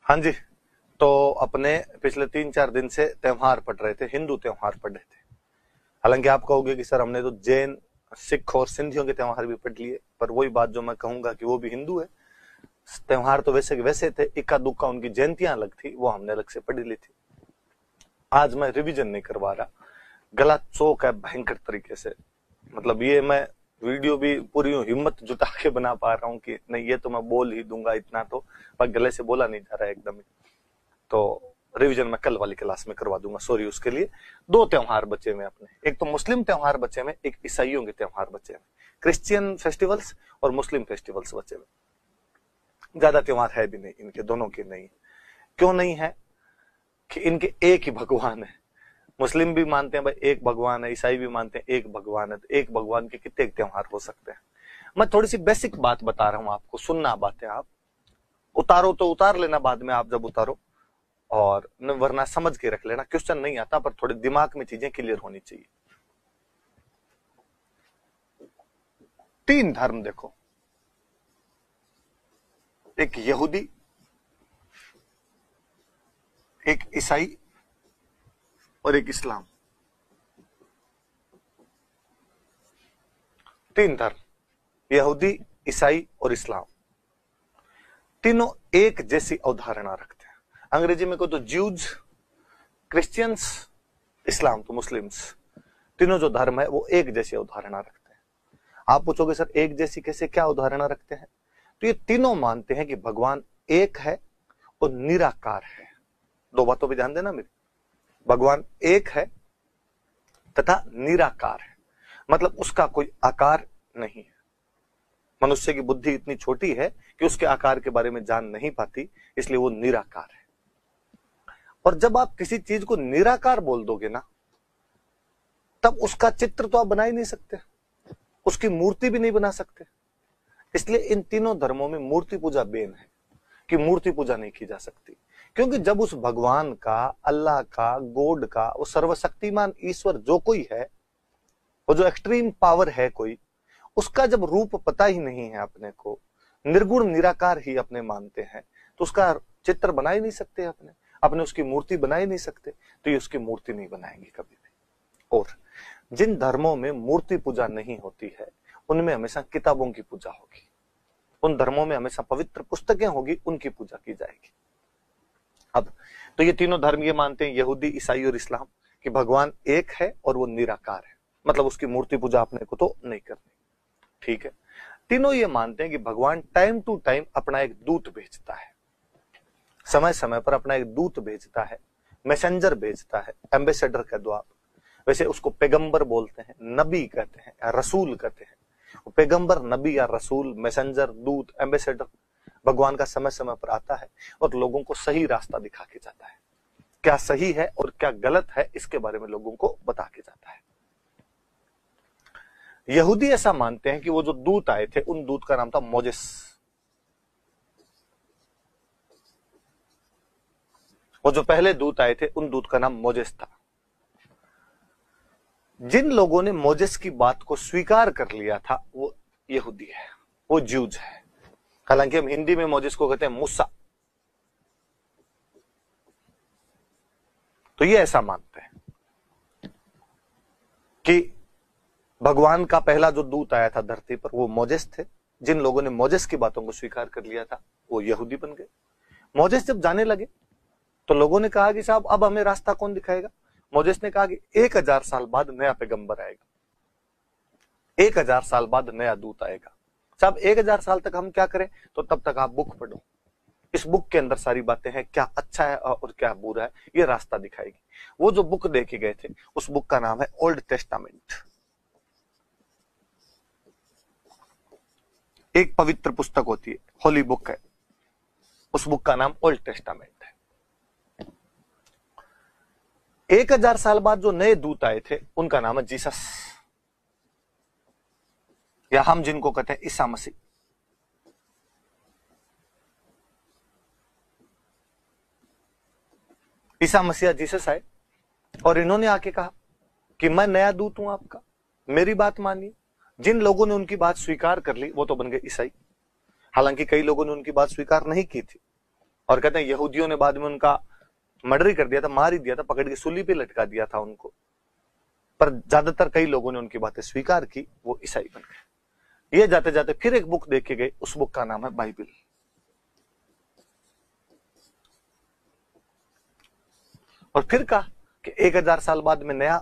हाँ जी, तो अपने पिछले 3-4 दिन से त्योहार पढ़ रहे थे, हिंदू त्योहार पढ़ रहे थे। हालांकि आप कहोगे कि सर हमने तो जैन, सिख और सिंधियों के त्योहार भी पढ़ लिए, पर वही बात जो मैं कहूंगा कि वो भी हिंदू है। त्योहार तो वैसे के वैसे थे, इक्का दुक्का उनकी जयंतियां अलग थी, वो हमने अलग से पढ़ ली थी। आज मैं रिवीजन नहीं करवा रहा, गला चौक है भयंकर तरीके से। मतलब ये मैं वीडियो भी पूरी हिम्मत जुटा के बना पा रहा हूँ कि नहीं ये तो मैं बोल ही दूंगा इतना तो, पर गले से बोला नहीं जा रहा है एकदम ही। तो रिवीजन मैं कल वाली क्लास में करवा दूंगा, सॉरी उसके लिए। 2 त्योहार बचे में अपने, एक तो मुस्लिम त्योहार बचे में, एक ईसाइयों के त्योहार बचे में। क्रिश्चियन फेस्टिवल्स और मुस्लिम फेस्टिवल्स बचे में। ज्यादा त्योहार है भी नहीं इनके, दोनों के नहीं। क्यों नहीं है? कि इनके एक ही भगवान है। मुस्लिम भी मानते हैं भाई एक भगवान है, ईसाई भी मानते हैं एक भगवान है, तो एक भगवान के कितने त्योहार हो सकते हैं? मैं थोड़ी सी बेसिक बात बता रहा हूं आपको, सुनना बातें आप उतारो तो उतार लेना बाद में, आप जब उतारो, और वरना समझ के रख लेना। क्वेश्चन नहीं आता, पर थोड़े दिमाग में चीजें क्लियर होनी चाहिए। 3 धर्म देखो, एक यहूदी, एक ईसाई और एक इस्लाम। 3 धर्म, यहूदी, ईसाई और इस्लाम, तीनों एक जैसी अवधारणा रखते हैं। अंग्रेजी में को तो ज्यूज, क्रिश्चियंस, इस्लाम तो मुस्लिम्स, तीनों जो धर्म है वो एक जैसी अवधारणा रखते हैं। आप पूछोगे सर एक जैसी कैसे, क्या अवधारणा रखते हैं? तो ये तीनों मानते हैं कि भगवान एक है और निराकार है। 2 बातों पे ध्यान देना मेरी, भगवान एक है तथा निराकार है, मतलब उसका कोई आकार नहीं है। मनुष्य की बुद्धि इतनी छोटी है कि उसके आकार के बारे में जान नहीं पाती, इसलिए वो निराकार है। और जब आप किसी चीज को निराकार बोल दोगे ना, तब उसका चित्र तो आप बना ही नहीं सकते, उसकी मूर्ति भी नहीं बना सकते। इसलिए इन तीनों धर्मों में मूर्ति पूजा बैन है, कि मूर्ति पूजा नहीं की जा सकती। क्योंकि जब उस भगवान का, अल्लाह का, गॉड का, वो सर्वशक्तिमान ईश्वर जो कोई है, वो जो एक्सट्रीम पावर है कोई, उसका जब रूप पता ही नहीं है अपने को, निर्गुण निराकार ही अपने मानते हैं, तो उसका चित्र बना ही नहीं सकते, अपने उसकी मूर्ति बना ही नहीं सकते, तो ये उसकी मूर्ति नहीं बनाएंगे कभी भी। और जिन धर्मों में मूर्ति पूजा नहीं होती है, उनमें हमेशा किताबों की पूजा होगी, उन धर्मों में हमेशा पवित्र पुस्तकें होगी, उनकी पूजा की जाएगी। अब तो ये तीनों धर्म ये मानते हैं, यहूदी, ईसाई और इस्लाम, कि भगवान एक है और वो निराकार है, मतलब उसकी मूर्ति पूजा अपने को तो नहीं करनी। ठीक है, तीनों ये मानते हैं कि भगवान टाइम टू टाइम अपना एक दूत भेजता है, समय समय पर अपना एक दूत भेजता है, मैसेंजर भेजता है, एम्बेसडर कह दो आप। वैसे उसको पैगंबर बोलते हैं, नबी कहते हैं, रसूल कहते हैं। पैगंबर, नबी या रसूल, मैसेंजर, दूत, एम्बेसडर, भगवान का समय समय पर आता है और लोगों को सही रास्ता दिखा के जाता है। क्या सही है और क्या गलत है, इसके बारे में लोगों को बता के जाता है। यहूदी ऐसा मानते हैं कि वो जो दूत आए थे, उन दूत का नाम था मोजेस। वो जो पहले दूत आए थे, उन दूत का नाम मोजेस था। जिन लोगों ने मोजेस की बात को स्वीकार कर लिया था, वो यहूदी है, वो ज्यूज है। हालांकि हम हिंदी में मोजेस को कहते हैं मूसा। तो ये ऐसा मानते हैं कि भगवान का पहला जो दूत आया था धरती पर, वो मोजेस थे। जिन लोगों ने मोजेस की बातों को स्वीकार कर लिया था, वो यहूदी बन गए। मोजेस जब जाने लगे तो लोगों ने कहा कि साहब अब हमें रास्ता कौन दिखाएगा? मोजेस ने कहा कि 1000 साल बाद नया पैगंबर आएगा, 1000 साल बाद नया दूत आएगा। साहब 1000 साल तक हम क्या करें? तो तब तक आप बुक पढ़ो, इस बुक के अंदर सारी बातें हैं, क्या अच्छा है और क्या बुरा है, ये रास्ता दिखाएगी। वो जो बुक देखे गए थे, उस बुक का नाम है ओल्ड टेस्टामेंट। एक पवित्र पुस्तक होती है, होली बुक है, उस बुक का नाम ओल्ड टेस्टामेंट है। 1000 साल बाद जो नए दूत आए थे, उनका नाम है जीसस, या हम जिनको कहते हैं ईसा मसीह। ईसा मसीह जीसस आए और इन्होंने आके कहा कि मैं नया दूत हूं आपका, मेरी बात मानिए। जिन लोगों ने उनकी बात स्वीकार कर ली, वो तो बन गए ईसाई। हालांकि कई लोगों ने उनकी बात स्वीकार नहीं की थी, और कहते हैं यहूदियों ने बाद में उनका मर्डर ही कर दिया था, मार ही दिया था, पकड़ के सूली पे लटका दिया था उनको। पर ज्यादातर कई लोगों ने उनकी बातें स्वीकार की, वो ईसाई बन गए। ये जाते जाते फिर एक बुक देखे गए, उस बुक का नाम है बाइबल। और फिर कहा कि 1000 साल बाद में नया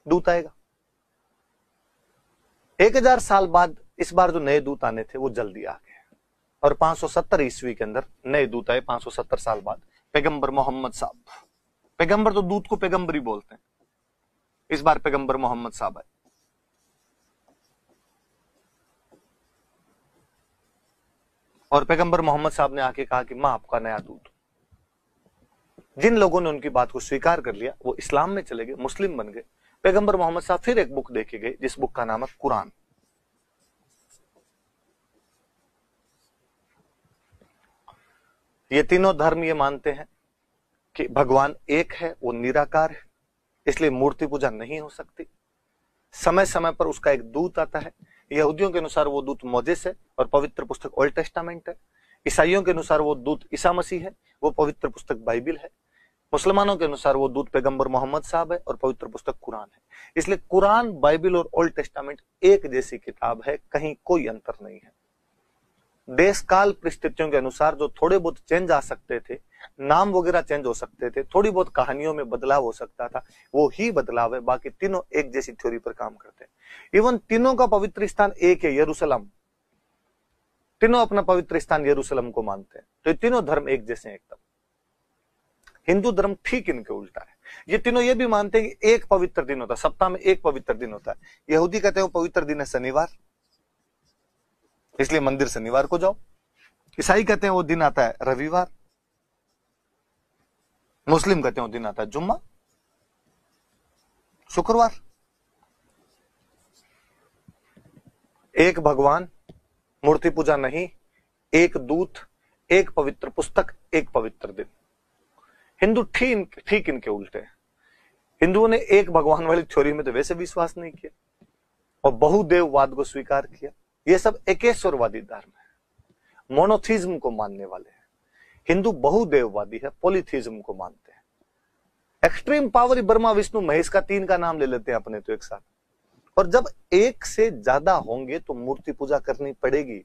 दूत आएगा। 1000 साल बाद इस बार जो नए दूत आने थे वो जल्दी आ गए, और 570 ईस्वी के अंदर नए दूत आए। 570 साल बाद पैगंबर मोहम्मद साहब, पैगंबर तो दूत को पैगंबर ही बोलते हैं, इस बार पैगंबर मोहम्मद साहब आए। और पैगंबर मोहम्मद साहब ने आके कहा कि मैं आपका नया दूत हूं। जिन लोगों ने उनकी बात को स्वीकार कर लिया वो इस्लाम में चले गए, मुस्लिम बन गए। पैगंबर मोहम्मद साहब फिर एक बुक देके गए, जिस बुक का नाम है कुरान। ये तीनों धर्म ये मानते हैं कि भगवान एक है, वो निराकार है, इसलिए मूर्ति पूजा नहीं हो सकती। समय समय पर उसका एक दूत आता है। यहूदियों के अनुसार वो दूत मोजेस है और पवित्र पुस्तक ओल्ड टेस्टामेंट है। ईसाइयों के अनुसार वो दूत ईसा मसीह है, वो पवित्र पुस्तक बाइबिल है। मुसलमानों के अनुसार वो दूत पैगंबर मोहम्मद साहब है और पवित्र पुस्तक कुरान है। इसलिए कुरान, बाइबिल और ओल्ड टेस्टामेंट एक जैसी किताब है, कहीं कोई अंतर नहीं है। देश काल परिस्थितियों के अनुसार जो थोड़े बहुत चेंज आ सकते थे, नाम वगैरह चेंज हो सकते थे, थोड़ी बहुत कहानियों में बदलाव हो सकता था, वो ही बदलाव है। बाकी तीनों एक जैसी थ्योरी पर काम करते हैं। इवन तीनों का पवित्र स्थान एक है, यरूशलेम। तीनों अपना पवित्र स्थान यरूशलेम को मानते हैं। तो ये तीनों धर्म एक जैसे हैं एकदम। हिंदू धर्म ठीक इनके उल्टा है। ये तीनों ये भी मानते हैं कि एक पवित्र दिन होता है, सप्ताह में एक पवित्र दिन होता है। यहूदी कहते हैं वो पवित्र दिन है शनिवार, इसलिए मंदिर शनिवार को जाओ। ईसाई कहते हैं वो दिन आता है रविवार। मुस्लिम कहते हैं वो दिन आता है जुम्मा, शुक्रवार। एक भगवान, मूर्ति पूजा नहीं, एक दूत, एक पवित्र पुस्तक, एक पवित्र दिन। हिंदू ठीक इनके उल्टे हैं। हिंदुओं ने एक भगवान वाली थ्योरी में तो वैसे विश्वास नहीं किया और बहुदेववाद को स्वीकार किया। ये सब एकेश्वरवादी धर्म है, मोनोथीज्म को मानने वाले हैं। हिंदू बहुदेववादी है, पॉलीथीज्म को मानते हैं। एक्सट्रीम पावर, ब्रह्मा विष्णु महेश का 3 का नाम ले लेते हैं अपने तो एक साथ। और जब एक से ज्यादा होंगे तो मूर्ति पूजा करनी पड़ेगी।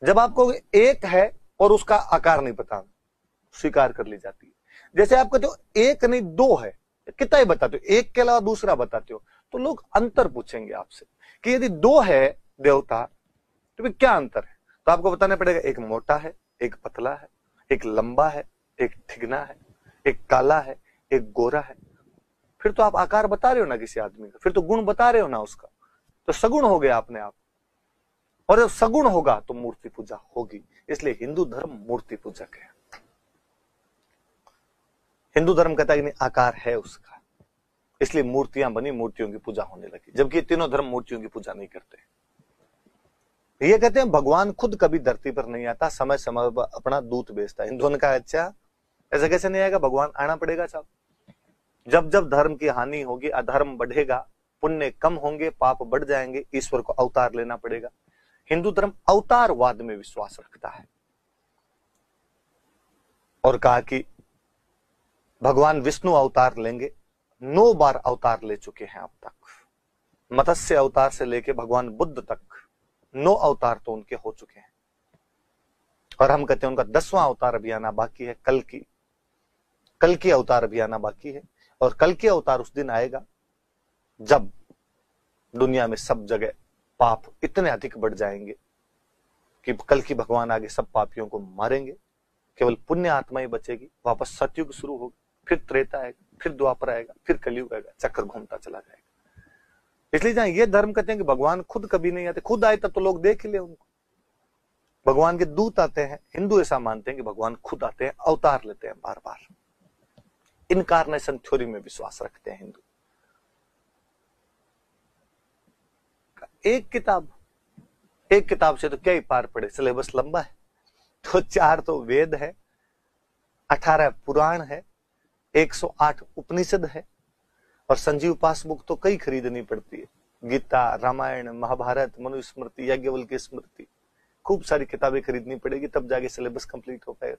जब आपको एक है और उसका आकार नहीं पता, स्वीकार कर ली जाती है। जैसे आप कहते हो एक नहीं 2 है, कितना ही बताते हो, एक के अलावा दूसरा बताते हो, तो लोग अंतर पूछेंगे आपसे कि यदि 2 है देवता तो फिर क्या अंतर है। तो आपको बताना पड़ेगा एक मोटा है, एक पतला है, एक लंबा है, एक ठिगना है, एक काला है, एक गोरा है। फिर तो आप आकार बता रहे हो ना किसी आदमी का, फिर तो गुण बता रहे हो ना उसका, तो सगुण हो गया अपने आप। और जब सगुण होगा तो मूर्ति पूजा होगी। इसलिए हिंदू धर्म मूर्ति पूजक है। हिंदू धर्म कहता है कि नहीं, आकार है उसका, इसलिए मूर्तियां बनी, मूर्तियों की पूजा होने लगी। जबकि तीनों धर्म मूर्तियों की पूजा नहीं करते। ये कहते हैं भगवान खुद कभी धरती पर नहीं आता, समय समय पर अपना दूत भेजता है। हिंदुओं ने कहा अच्छा ऐसा कैसे नहीं आएगा, भगवान आना पड़ेगा साहब। जब जब धर्म की हानि होगी, अधर्म बढ़ेगा, पुण्य कम होंगे, पाप बढ़ जाएंगे, ईश्वर को अवतार लेना पड़ेगा। हिंदू धर्म अवतारवाद में विश्वास रखता है और कहा कि भगवान विष्णु अवतार लेंगे। 9 बार अवतार ले चुके हैं अब तक। मत्स्य अवतार से लेके भगवान बुद्ध तक 9 अवतार तो उनके हो चुके हैं। और हम कहते हैं उनका 10वां अवतार अभी आना बाकी है, कल की अवतार अभी आना बाकी है। और कल की अवतार उस दिन आएगा जब दुनिया में सब जगह पाप इतने अधिक बढ़ जाएंगे कि कल की भगवान आगे सब पापियों को मारेंगे, केवल पुण्य आत्मा ही बचेगी। वापस सतयुग शुरू होगा, फिर त्रेता आएगा, फिर द्वापर आएगा, फिर कलयुग आएगा, चक्कर घूमता चला जाएगा। इसलिए जहां ये धर्म कहते हैं कि भगवान खुद कभी नहीं आते, खुद आए तब तो लोग देख ले उनको। भगवान के दूत आते हैं, हिंदू ऐसा मानते हैं कि भगवान खुद आते हैं, अवतार लेते हैं बार बार। इनकारनेशन थ्योरी में विश्वास रखते हैं हिंदू। एक किताब से तो क्या ही पार पड़े, सिलेबस लंबा है। तो 4 तो वेद है, 18 पुराण है, 108 उपनिषद है, और संजीव पासबुक तो कई खरीदनी पड़ती है। गीता, रामायण, महाभारत, मनुस्मृति, याज्ञवल्क्य स्मृति, खूब सारी किताबें खरीदनी पड़ेगी, तब जाके सिलेबस कंप्लीट हो पाएगा।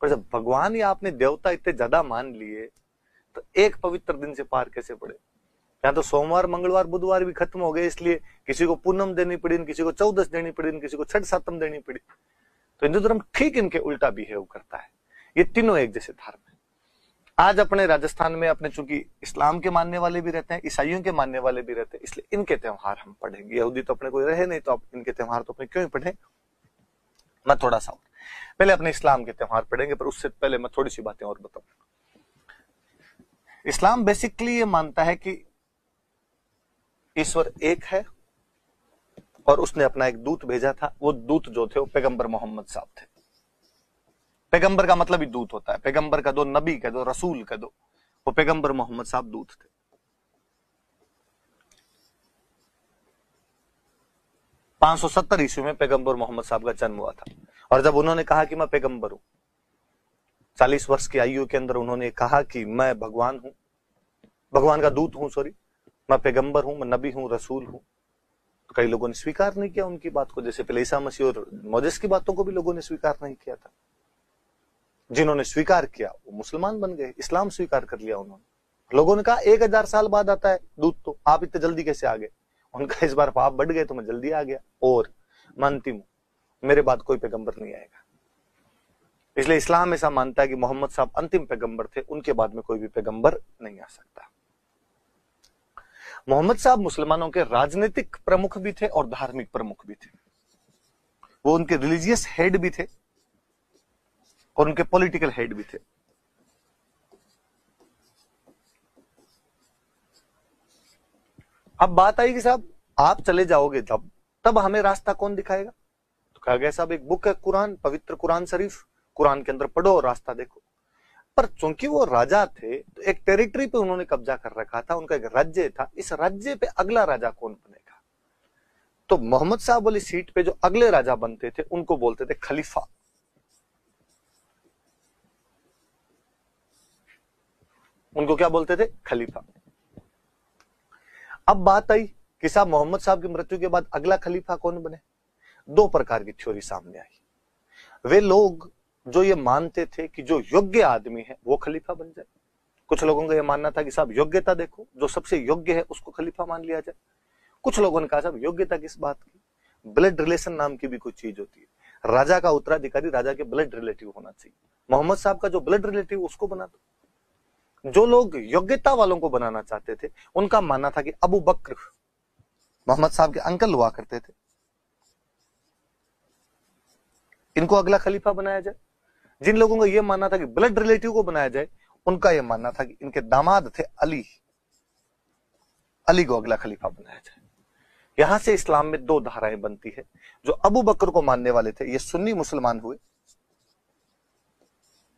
पर जब भगवान या आपने देवता इतने ज्यादा मान लिए तो एक पवित्र दिन से पार कैसे पड़े? यहाँ तो सोमवार मंगलवार बुधवार भी खत्म हो गए, इसलिए किसी को पूनम देनी पड़ी, किसी को चौदस देनी पड़ी, किसी को छठ सातम देनी पड़ी। तो हिंदू धर्म ठीक इनके उल्टा बिहेव करता है। ये तीनों एक जैसे धर्म है। आज अपने राजस्थान में अपने चूंकि इस्लाम के मानने वाले भी रहते हैं, ईसाइयों के मानने वाले भी रहते हैं, इसलिए इनके त्योहार हम पढ़ेंगे। यहूदी तो अपने कोई रहे नहीं, तो इनके त्योहार तो अपने क्यों ही पढ़े। मैं थोड़ा सा पहले अपने इस्लाम के त्योहार पढ़ेंगे, पर उससे पहले मैं थोड़ी सी बातें और बताऊं। इस्लाम बेसिकली ये मानता है कि ईश्वर एक है और उसने अपना एक दूत भेजा था। वो दूत जो थे वो पैगंबर मोहम्मद साहब थे। पैगंबर का मतलब ही दूत होता है। पैगंबर का दो, नबी का दो, रसूल का दो, वो पैगंबर मोहम्मद साहब दूत थे। 570 ईस्वी में पैगंबर मोहम्मद साहब का जन्म हुआ था। और जब उन्होंने कहा कि मैं पैगंबर हूं, 40 वर्ष की आयु के अंदर उन्होंने कहा कि मैं भगवान हूं, भगवान का दूत हूं, सॉरी, मैं पैगंबर हूं, मैं नबी हूं, रसूल हूं। तो कई लोगों ने स्वीकार नहीं किया उनकी बात को, जैसे पहले ईसा मसीह और मोजेस की बातों को भी लोगों ने स्वीकार नहीं किया था। जिन्होंने स्वीकार किया वो मुसलमान बन गए, इस्लाम स्वीकार कर लिया उन्होंने। लोगों ने कहा 1000 साल बाद आता है दूत, तो आप इतने जल्दी कैसे आ गए? उनका इस बार पाप बढ़ गए तो मैं जल्दी आ गया, और मैं अंतिम हूं, मेरे बाद कोई पैगंबर नहीं आएगा। इसलिए इस्लाम ऐसा मानता है कि मोहम्मद साहब अंतिम पैगंबर थे, उनके बाद में कोई भी पैगंबर नहीं आ सकता। मोहम्मद साहब मुसलमानों के राजनीतिक प्रमुख भी थे और धार्मिक प्रमुख भी थे। वो उनके रिलीजियस हेड भी थे और उनके पॉलिटिकल हेड भी थे। अब बात आई कि साहब आप चले जाओगे जब, तब हमें रास्ता कौन दिखाएगा? तो कहा गया साहब एक बुक है कुरान, पवित्र कुरान शरीफ, कुरान के अंदर पढ़ो और रास्ता देखो। पर चूंकि वो राजा थे तो एक टेरिटरी पे उन्होंने कब्जा कर रखा था, उनका एक राज्य था। इस राज्य पे अगला राजा कौन बनेगा? तो मोहम्मद साहब वाली सीट पे जो अगले राजा बनते थे उनको बोलते थे खलीफा। उनको क्या बोलते थे? खलीफा। अब बात आई कि साहब मोहम्मद साहब की मृत्यु के बाद अगला खलीफा कौन बने? दो प्रकार की थ्योरी सामने आई। वे लोग जो ये मानते थे कि जो योग्य आदमी है वो खलीफा बन जाए। कुछ लोगों का ये मानना था कि साहब योग्यता देखो, जो सबसे योग्य है उसको खलीफा मान लिया जाए। कुछ लोगों ने कहा साहब योग्यता किस बात की, ब्लड रिलेशन नाम की भी कुछ चीज होती है। राजा का उत्तराधिकारी राजा के ब्लड रिलेटिव होना चाहिए। मोहम्मद साहब का जो ब्लड रिलेटिव उसको बना दो। जो लोग योग्यता वालों को बनाना चाहते थे उनका मानना था कि अबू बकर, मोहम्मद साहब के अंकल हुआ करते थे, इनको अगला खलीफा बनाया जाए। जिन लोगों का यह मानना था कि ब्लड रिलेटिव को बनाया जाए, उनका यह मानना था कि इनके दामाद थे अली, अली को अगला खलीफा बनाया जाए। यहां से इस्लाम में दो धाराएं बनती है। जो अबू बकर को मानने वाले थे ये सुन्नी मुसलमान हुए,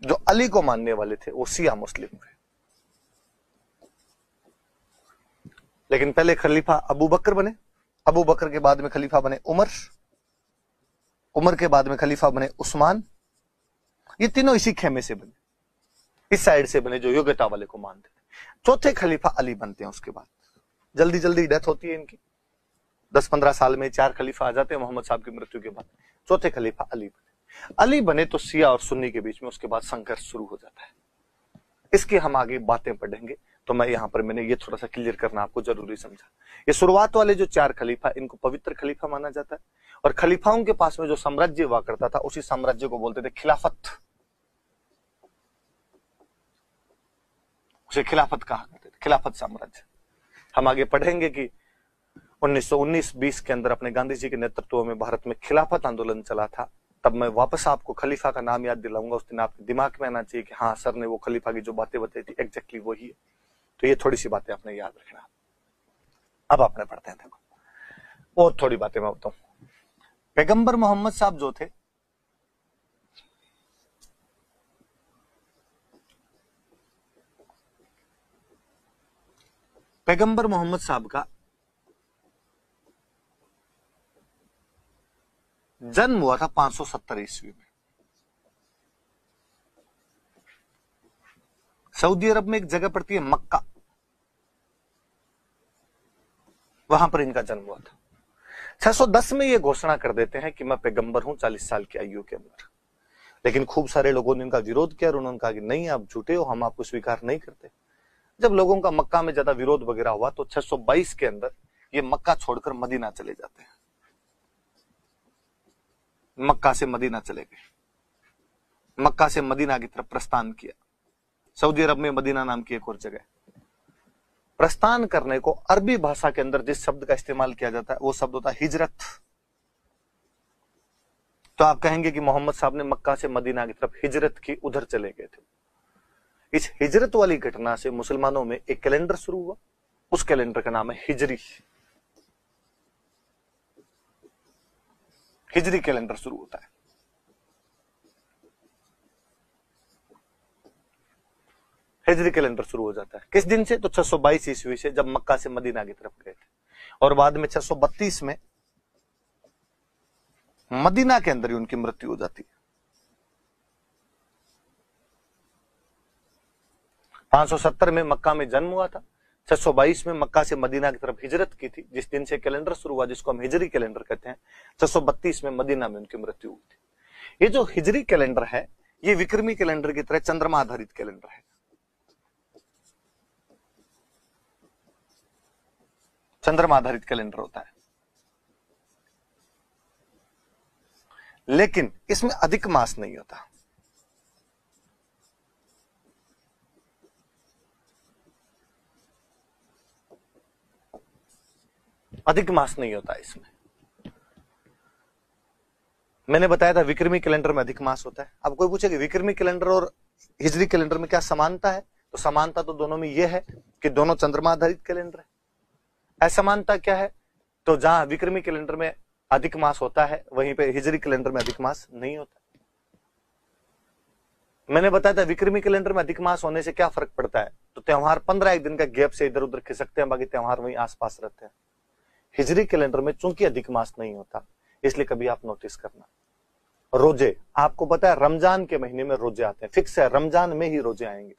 जो अली को मानने वाले थे वो शिया मुस्लिम हुए। लेकिन पहले खलीफा अबू बकर बने, अबू बकर के बाद में खलीफा बने उमर, उमर के बाद में खलीफा बने उस्मान। ये तीनों इसी खेमे से बने, इस साइड से बने जो योग्यता वाले को मानते थे। चौथे खलीफा अली बनते हैं। उसके बाद जल्दी जल्दी डेथ होती है इनकी, 10-15 साल में 4 खलीफा आ जाते हैं मोहम्मद साहब की मृत्यु के बाद। चौथे खलीफा अली बने। अली बने तो शिया और सुन्नी के बीच में उसके बाद संघर्ष शुरू हो जाता है। इसकी हम आगे बातें पढ़ेंगे, तो मैं यहां पर मैंने ये थोड़ा सा क्लियर करना आपको जरूरी समझा। ये शुरुआत वाले जो 4 खलीफा, इनको पवित्र खलीफा माना जाता है। और खलीफाओं के पास में जो साम्राज्य हुआ करता था उसी साम्राज्य को बोलते थे खिलाफत। उसे खिलाफत कहा करते थे, खिलाफत साम्राज्य। हम आगे पढ़ेंगे कि 1919-20 के अंदर अपने गांधी जी के नेतृत्व में भारत में खिलाफत आंदोलन चला था। तब मैं वापस आपको खलीफा का नाम याद दिलाऊंगा। उस दिन आपके दिमाग में आना चाहिए कि हाँ सर ने वो खलीफा की जो बातें बताई थी एग्जैक्टली वही है। तो ये थोड़ी सी बातें आपने याद रखना। अब आपने पढ़ते हैं, देखो और थोड़ी बातें मैं बताऊं। पैगंबर मोहम्मद साहब जो थे, पैगंबर मोहम्मद साहब का जन्म हुआ था 570 ईस्वी में। सऊदी अरब में एक जगह पड़ती है मक्का, वहां पर इनका जन्म हुआ था। 610 में ये घोषणा कर देते हैं कि मैं पैगंबर हूं 40 साल की आयु के अंदर। लेकिन खूब सारे लोगों ने इनका विरोध किया और उन्होंने कहा कि नहीं, आप झूठे हो, हम आपको स्वीकार नहीं करते। जब लोगों का मक्का में ज्यादा विरोध वगैरह हुआ तो 622 के अंदर ये मक्का छोड़कर मदीना चले जाते हैं। मक्का से मदीना चले गए, मक्का से मदीना की तरफ प्रस्थान किया। सऊदी अरब में मदीना नाम की एक और जगह। प्रस्थान करने को अरबी भाषा के अंदर जिस शब्द का इस्तेमाल किया जाता है वो शब्द होता है हिजरत। तो आप कहेंगे कि मोहम्मद साहब ने मक्का से मदीना की तरफ हिजरत की, उधर चले गए थे। इस हिजरत वाली घटना से मुसलमानों में एक कैलेंडर शुरू हुआ, उस कैलेंडर का नाम है हिजरी। हिजरी कैलेंडर शुरू होता है। हिजरी कैलेंडर शुरू हो जाता है किस दिन से? तो 622 ईस्वी से, जब मक्का से मदीना की तरफ गए थे। और बाद में 632 में मदीना के अंदर ही उनकी मृत्यु हो जाती है। 570 में मक्का में जन्म हुआ था, 622 में मक्का से मदीना की तरफ हिजरत की थी, जिस दिन से कैलेंडर शुरू हुआ जिसको हम हिजरी कैलेंडर कहते हैं। 632 में मदीना में उनकी मृत्यु हुई थी। ये जो हिजरी कैलेंडर है ये विक्रमी कैलेंडर की तरह चंद्रमा आधारित कैलेंडर है। चंद्रमा आधारित कैलेंडर होता है, लेकिन इसमें अधिक मास नहीं होता। अधिक मास नहीं होता इसमें। मैंने बताया था विक्रमी कैलेंडर में अधिक मास होता है। अब कोई पूछे कि विक्रमी कैलेंडर और हिजरी कैलेंडर में क्या समानता है? तो समानता तो दोनों में यह है कि दोनों चंद्रमा आधारित कैलेंडर है। असमानता क्या है? तो जहां विक्रमी कैलेंडर में अधिक मास होता है वहीं पे हिजरी कैलेंडर में अधिक मास नहीं होता। मैंने बताया था विक्रमी कैलेंडर में अधिक मास होने से क्या फर्क पड़ता है? तो त्योहार 15 एक दिन का गैप से इधर उधर खिसकते हैं, बाकी त्योहार वहीं आसपास रहते हैं। हिजरी कैलेंडर में चूंकि अधिक मास नहीं होता इसलिए कभी आप नोटिस करना, रोजे आपको पता है रमजान के महीने में रोजे आते हैं, फिक्स है रमजान में ही रोजे आएंगे।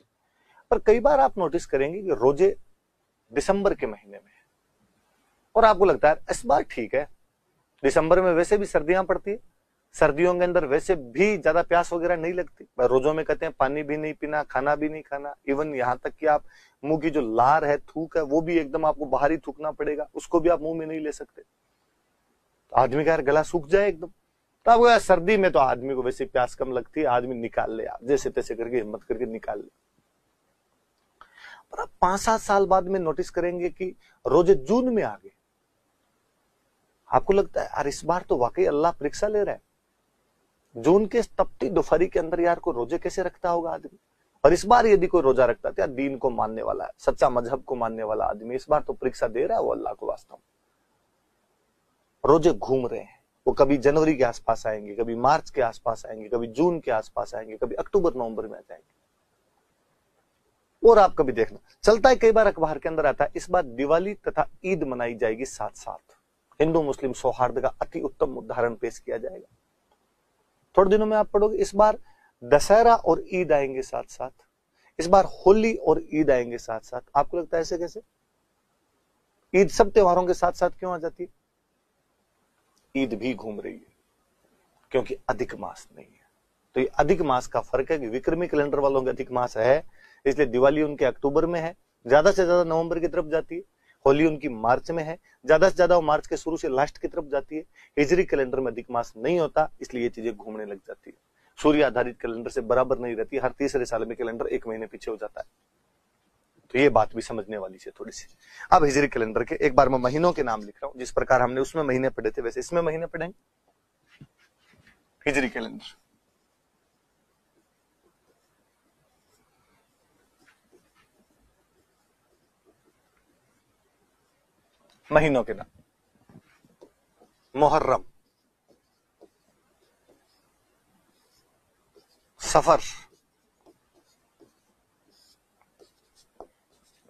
पर कई बार आप नोटिस करेंगे कि रोजे दिसंबर के महीने में, और आपको लगता है इस बार ठीक है, दिसंबर में वैसे भी सर्दियां पड़ती है, सर्दियों के अंदर वैसे भी ज्यादा प्यास वगैरह नहीं लगती। रोजों में कहते हैं पानी भी नहीं पीना, खाना भी नहीं खाना, इवन यहां तक कि आप मुंह की जो लार है, थूक है, वो भी एकदम आपको बाहर ही थूकना पड़ेगा, उसको भी आप मुंह में नहीं ले सकते। तो आदमी का यार गला सूख जाए एकदम। तो आपको यार सर्दी में तो आदमी को वैसे प्यास कम लगती है, आदमी निकाल ले, आप जैसे तैसे करके हिम्मत करके निकाल ले। पर आप 5-7 साल बाद में नोटिस करेंगे कि रोजे जून में आ गए। आपको लगता है यार इस बार तो वाकई अल्लाह परीक्षा ले रहा है, जून के तपती दोपहरी के अंदर यार को रोजे कैसे रखता होगा आदमी। और इस बार यदि कोई रोजा रखता था, दीन को मानने वाला है, सच्चा मजहब को मानने वाला आदमी, इस बार तो परीक्षा दे रहा है वो अल्लाह को वास्तव में। रोजे घूम रहे हैं, वो कभी जनवरी के आसपास आएंगे, कभी मार्च के आसपास आएंगे, कभी जून के आसपास आएंगे, कभी अक्टूबर नवंबर में आ जाएंगे। और आप कभी देखना चलता है, कई बार अखबार के अंदर आता है इस बार दिवाली तथा ईद मनाई जाएगी साथ साथ, हिंदू मुस्लिम सौहार्द का अति उत्तम उदाहरण पेश किया जाएगा। थोड़े दिनों में आप पढ़ोगे इस बार दशहरा और ईद आएंगे साथ साथ, इस बार होली और ईद आएंगे साथ साथ। आपको लगता है ऐसे कैसे? ईद सब त्योहारों के साथ साथ क्यों आ जाती है? ईद भी घूम रही है क्योंकि अधिक मास नहीं है। तो ये अधिक मास का फर्क है कि विक्रमी कैलेंडर वालों के अधिक मास है, इसलिए दिवाली उनके अक्टूबर में है, ज्यादा से ज्यादा नवंबर की तरफ जाती है। होली उनकी मार्च में है, ज्यादा से ज्यादा वो मार्च के शुरू से लास्ट की तरफ जाती है। हिजरी कैलेंडर में अधिक मास नहीं होता, इसलिए ये चीजें घूमने लग जाती है। सूर्य आधारित कैलेंडर से बराबर नहीं रहती, हर तीसरे साल में कैलेंडर 1 महीने पीछे हो जाता है। तो ये बात भी समझने वाली है थोड़ी सी। अब हिजरी कैलेंडर के एक बार मैं महीनों के नाम लिख रहा हूं, जिस प्रकार हमने उसमें महीने पढ़े थे वैसे इसमें महीने पढ़ेंगे। हिजरी कैलेंडर महीनों के नाम, मुहर्रम, सफर,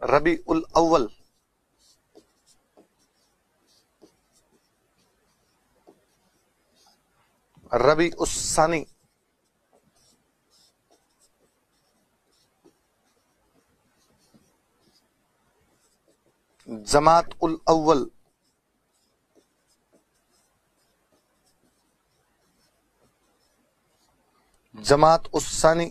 रबी उल अव्वल, रबी उस सानी, जमात उल अव्वल, जमात उस सानी,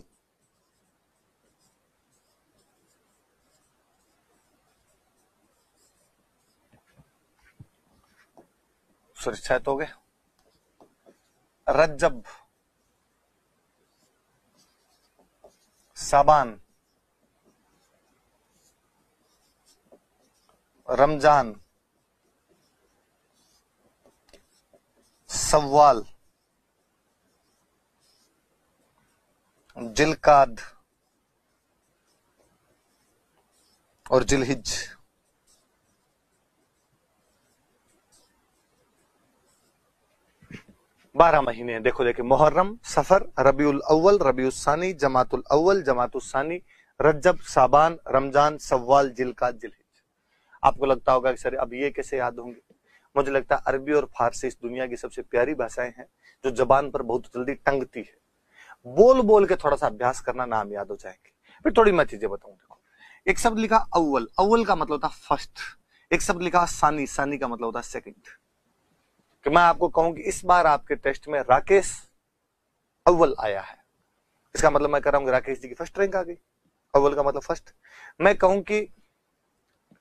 सुरक्षित हो गए। रज्जब, साबान, रमजान, सव्वाल, जिलकाद और जिलहिज। 12 महीने हैं। देखो देखिए, मुहर्रम, सफर, रबीउल अव्वल, रबीउल सानी, जमातुल अव्वल, जमातुल सानी, रज्जब, साबान, रमजान, सव्वाल, जिलकाद, जिलहिज। आपको लगता होगा कि सर अब ये कैसे याद होंगे? मुझे लगता है अरबी और फारसी इस दुनिया की सबसे प्यारी भाषाएं हैं जो जबान पर बहुत जल्दी टंगती है। बोल बोल के थोड़ा सा अभ्यास करना, नाम याद हो जाएंगे। फिर थोड़ी मैं चीजें बताऊं। देखो, एक शब्द लिखा अव्वल, अव्वल का मतलब होता फर्स्ट। एक शब्द लिखा सानी, सानी का मतलब होता है सेकंड। कि मैं आपको कहूं कि इस बार आपके टेस्ट में राकेश अव्वल आया है, इसका मतलब मैं कह रहा हूं कि राकेश जी की फर्स्ट रैंक आ गई। अव्वल का मतलब फर्स्ट। मैं कहूं कि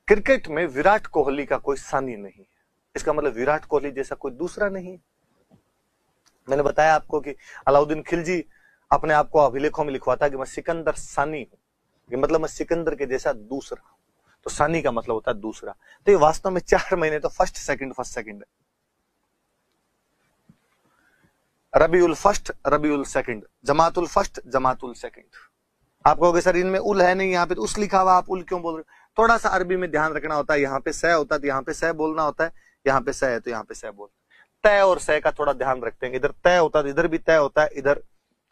क्रिकेट में विराट कोहली का कोई सानी नहीं है, इसका मतलब विराट कोहली जैसा कोई दूसरा नहीं। मैंने बताया आपको कि अलाउद्दीन खिलजी अपने आप को अभिलेखों में लिखवाता कि मैं सिकंदर सानी हूं, मतलब मैं सिकंदर के जैसा दूसरा हूं। तो सानी का मतलब होता है दूसरा। तो ये वास्तव में 4 महीने तो फर्स्ट सेकंड है। Rabiul first, Rabiul second, Jamatul first, Jamatul second. आप कहोगे सर इनमें उल है नहीं, यहाँ पे तो उस लिखा हुआ, आप उल क्यों बोल रहे हो? थोड़ा सा अरबी में ध्यान रखना होता है। यहाँ पे सह होता है तो यहाँ पे सह बोलना होता है, यहाँ पे सह है तो यहाँ पे सह बोल। तय और सह का थोड़ा ध्यान रखते हैं। इधर तय होता है तो इधर भी तय होता है, इधर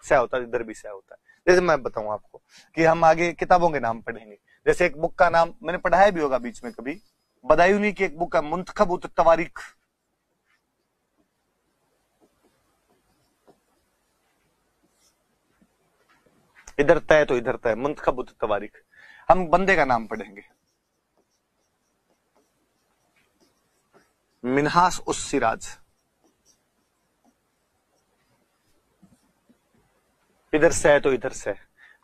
सह होता है इधर भी सह होता है। जैसे मैं बताऊं आपको कि हम आगे किताबों के नाम पढ़ेंगे। जैसे एक बुक का नाम मैंने पढ़ाया भी होगा बीच में कभी, बदायूनी की एक बुक है मुंतखब उत तवारीख। इधर तय तो इधर तय, मुंतखब उत तवारीख। हम बंदे का नाम पढ़ेंगे, मिनहास उस सिराज। इधर से तो इधर से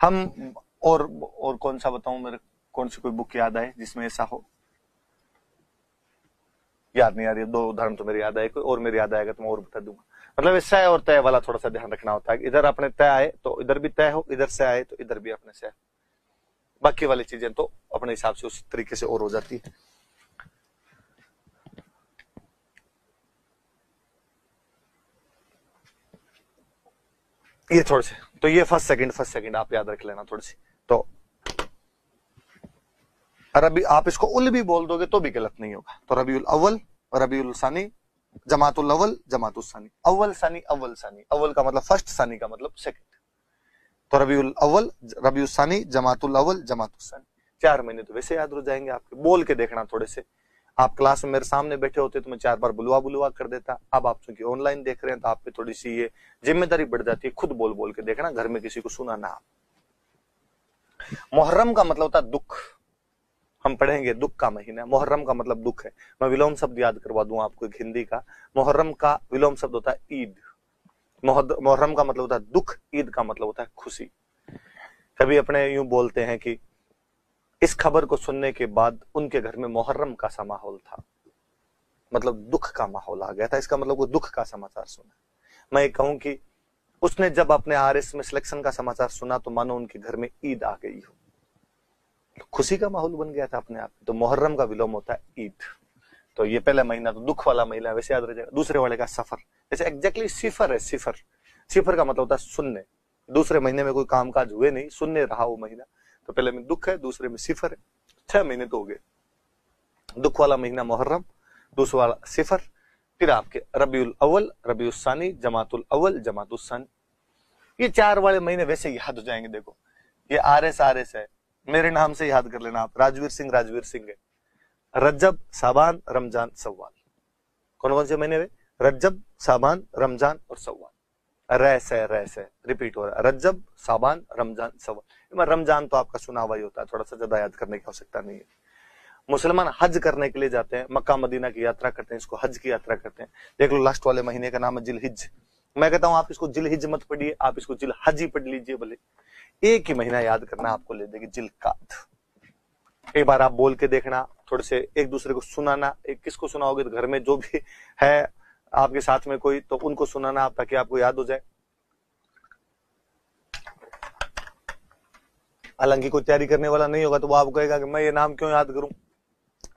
हम और कौन सा बताऊं, मेरे कौन सी कोई बुक याद आए जिसमें ऐसा हो? याद नहीं आ रही। 2 उदाहरण तो मेरे याद आए, कोई और मेरे याद आएगा तो मैं और बता दूंगा। मतलब सह और तय वाला थोड़ा सा ध्यान रखना होता है। इधर अपने तय आए तो इधर भी तय हो, इधर से आए तो इधर भी अपने से। बाकी वाली चीजें तो अपने हिसाब से उस तरीके से और हो जाती है। ये थोड़े से तो ये फर्स्ट सेकंड आप याद रख लेना थोड़ी सी। तो रबी, आप इसको उल भी बोल दोगे तो भी गलत नहीं होगा। तो रबीउल अव्वल, रबीउल सानी, जमातुल अव्वल, जमातुल सानी। अव्वल सानी, अव्वल सानी, अव्वल का मतलब फर्स्ट, सानी का मतलब सेकंड। तो रबीउल अव्वल, रबीउल सानी, जमातुल अव्वल, जमातुल सानी। 4 महीने तो वैसे याद हो जाएंगे आपके। बोल के देखना थोड़े से। आप क्लास में मेरे सामने बैठे होते तो मैं 4 बार बुलवा बुलवा कर देता। अब आप चूंकि ऑनलाइन देख रहे हैं तो आप पे थोड़ी सी ये जिम्मेदारी बढ़ जाती है, खुद बोल बोल के देखना, घर में किसी को सुना ना। मुहर्रम का मतलब होता है दुख। हम पढ़ेंगे दुख का महीना। मुहर्रम का मतलब दुख है। मैं विलोम शब्द याद करवा दूं आपको एक हिंदी का। मुहर्रम का विलोम शब्द होता है ईद। मुहर्रम का मतलब होता है दुख, ईद का मतलब होता है खुशी। कभी अपने यूं बोलते हैं कि इस खबर को सुनने के बाद उनके घर में मुहर्रम का सा माहौल था, मतलब दुख का माहौल आ गया था। इसका मतलब वो दुख का समाचार सुना। मैं कहूं कि उसने जब अपने आरएस में सिलेक्शन का समाचार सुना तो मानो उनके घर में ईद आ गई हो, खुशी का माहौल बन गया था अपने आप। तो मुहर्रम का विलोम होता है ईद। तो ये पहला महीना तो दुख वाला महीना, वैसे याद रह जाएगा। दूसरे वाले का सफर, जैसे एग्जैक्टली सिफर है। सिफर, सिफर का मतलब होता है शून्य। दूसरे महीने में कोई कामकाज हुए नहीं, शून्य रहा वो महीना। तो पहले में दुख है, दूसरे में सिफर है। 6 महीने तो हो गए। दुख वाला महीना मुहर्रम, दूसरा वाला सिफर, फिर आपके रबीउल अव्वल, रबीउल सानी, जमातुल अव्वल, जमातुल सानी। ये 4 वाले महीने वैसे याद हो जाएंगे। देखो ये आरएस है, मेरे नाम से याद कर लेना आप, राजवीर सिंह है। रज्जब, साबान, रमजान, सव्वाल। कौन कौन से महीने हुए? रज्जब, साबान, रमजान और सव्वाल। रैस है, रिपीट हो रहा है। रज्जब, साबान, रमजान, सव्वाल। रमजान तो आपका सुना हुआ ही होता है, थोड़ा सा ज्यादा याद करने की आवश्यकता नहीं है। मुसलमान हज करने के लिए जाते हैं, मक्का मदीना की यात्रा करते हैं, इसको हज की यात्रा करते हैं। देख लो लास्ट वाले महीने का नाम है जिलहिज। मैं कहता हूं आप इसको जिल हिज मत पढ़िए, आप इसको जिल हज ही पढ़ लीजिए भले, एक ही महीना याद करना आपको ले देगी जिलकाद। एक बार आप बोल के देखना, थोड़े से एक दूसरे को सुनाना। एक किसको सुनाओगे तो घर में जो भी है आपके साथ में कोई, तो उनको सुनाना आप, ताकि आपको याद हो जाए। हालांकि कोई तैयारी करने वाला नहीं होगा तो वो आपको कहेगा कि मैं ये नाम क्यों याद करूं,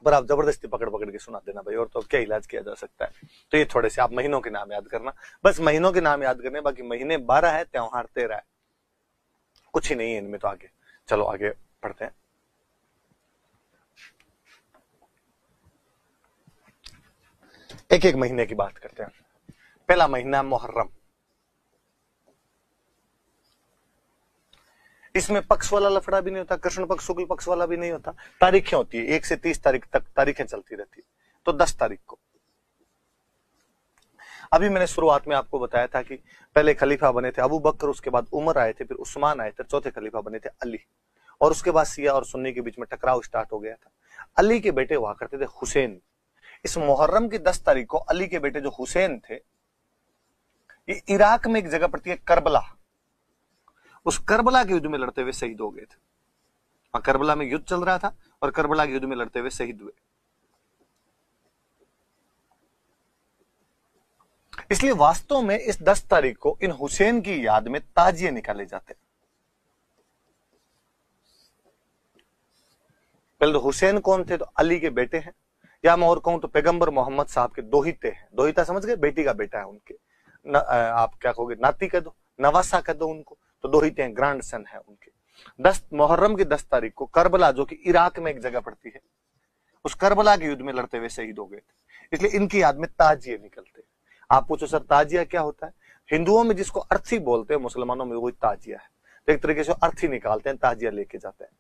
पर आप जबरदस्ती पकड़ पकड़ के सुना देना भाई, और तो क्या इलाज किया जा सकता है। तो ये थोड़े से आप महीनों के नाम याद करना, बस महीनों के नाम याद करने, बाकी महीने 12 है, त्योहार 13 है, कुछ ही नहीं है इनमें तो। आगे चलो आगे पढ़ते हैं। एक एक महीने की बात करते हैं। पहला महीना मुहर्रम। इसमें पक्ष वाला लफड़ा भी नहीं होता, कृष्ण पक्ष शुक्ल पक्ष वाला भी नहीं होता। तारीखें होती है, 1 से 30 तारीख तक तारीखें चलती रहती है। तो 10 तारीख को, अभी मैंने शुरुआत में आपको बताया था कि पहले खलीफा बने थे अबू बकर, उसके बाद उमर आए थे, फिर उस्मान आए थे, चौथे खलीफा बने थे अली, और उसके बाद शिया और सुन्नी के बीच में टकराव स्टार्ट हो गया था। अली के बेटे हुआ करते थे हुसैन। इस मुहर्रम की 10 तारीख को अली के बेटे जो हुसैन थे, ये इराक में एक जगह पड़ती है करबला, उस करबला के युद्ध में लड़ते हुए शहीद हो गए थे। और करबला में युद्ध चल रहा था और करबला के युद्ध में लड़ते हुए शहीद हुए। इसलिए वास्तव में इस 10 तारीख को इन हुसैन की याद में ताजिए निकाले जाते हैं। पहले तो हुसैन कौन थे, तो अली के बेटे हैं, या मैं और कहूं तो पैगंबर मोहम्मद साहब के दोहिते हैं। दोहिता समझ गए, बेटी का बेटा है उनके। आप क्या कहोगे, नाती कह दो, नवासा कह दो उनको, तो दोहिते हैं, ग्रैंड सन है उनके। 10 मुहर्रम की 10 तारीख को करबला, जो कि इराक में एक जगह पड़ती है, उस करबला के युद्ध में लड़ते हुए शहीद हो गए थे। इसलिए इनकी याद में ताजिए निकलते हैं। आप पूछो सर ताजिया क्या होता है? हिंदुओं में जिसको अर्थी बोलते हैं, मुसलमानों में वही ताजिया है। तो एक तरीके से अर्थी निकालते हैं, ताजिया लेके जाते हैं।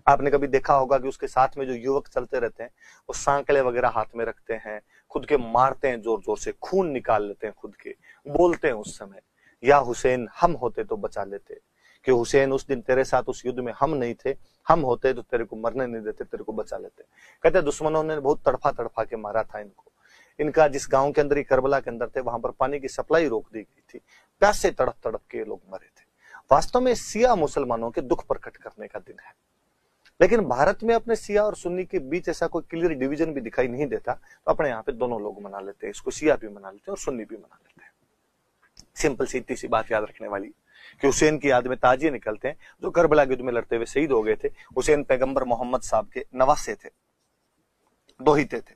आपने कभी देखा होगा कि उसके साथ में जो युवक चलते रहते हैं, वो सांकले वगैरह हाथ में रखते हैं, खुद के मारते हैं, जोर जोर से खून निकाल लेते हैं खुद के, बोलते हैं उस समय, या हुसैन हम होते तो बचा लेते, कि हुसैन उस दिन तेरे साथ उस युद्ध में हम नहीं थे, हम होते तो तेरे को मरने नहीं देते, तेरे को बचा लेते। कहते दुश्मनों ने बहुत तड़फा तड़फा के मारा था इनको। इनका जिस गांव के अंदर ही करबला के अंदर थे, वहां पर पानी की सप्लाई रोक दी गई थी, प्यास से तड़प तड़प के लोग मरे थे। वास्तव में शिया मुसलमानों के दुख प्रकट करने का दिन है। लेकिन भारत में अपने शिया और सुन्नी के बीच ऐसा कोई क्लियर डिवीजन भी दिखाई नहीं देता, तो अपने यहाँ पे दोनों लोग मना लेते हैं इसको, शिया भी मना लेते हैं और सुन्नी भी मना लेते हैं। सिंपल सी इतनी सी बात याद रखने वाली कि हुसैन की याद में ताजिए निकलते हैं, जो करबला के युद्ध में लड़ते हुए शहीद हो गए थे। हुसैन पैगंबर मोहम्मद साहब के नवासे थे, दोहिते थे।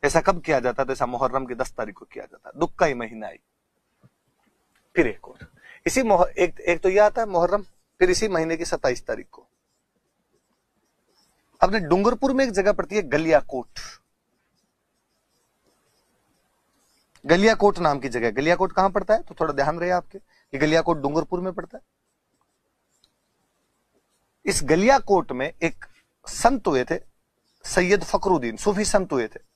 ऐसा कब किया जाता था? ऐसा मुहर्रम की 10 तारीख को किया जाता। दुख का ही महीना आई। फिर एक और इसी एक तो यह आता है मुहर्रम, फिर इसी महीने की 27 तारीख को अपने डूंगरपुर में एक जगह पड़ती है गलियाकोट। गलियाकोट नाम की जगह। गलियाकोट कहां पड़ता है, तो थोड़ा ध्यान रहे आपके कि गलियाकोट डूंगरपुर में पड़ता है। इस गलियाकोट में एक संत हुए थे, सैयद फखरुद्दीन, सूफी संत हुए थे।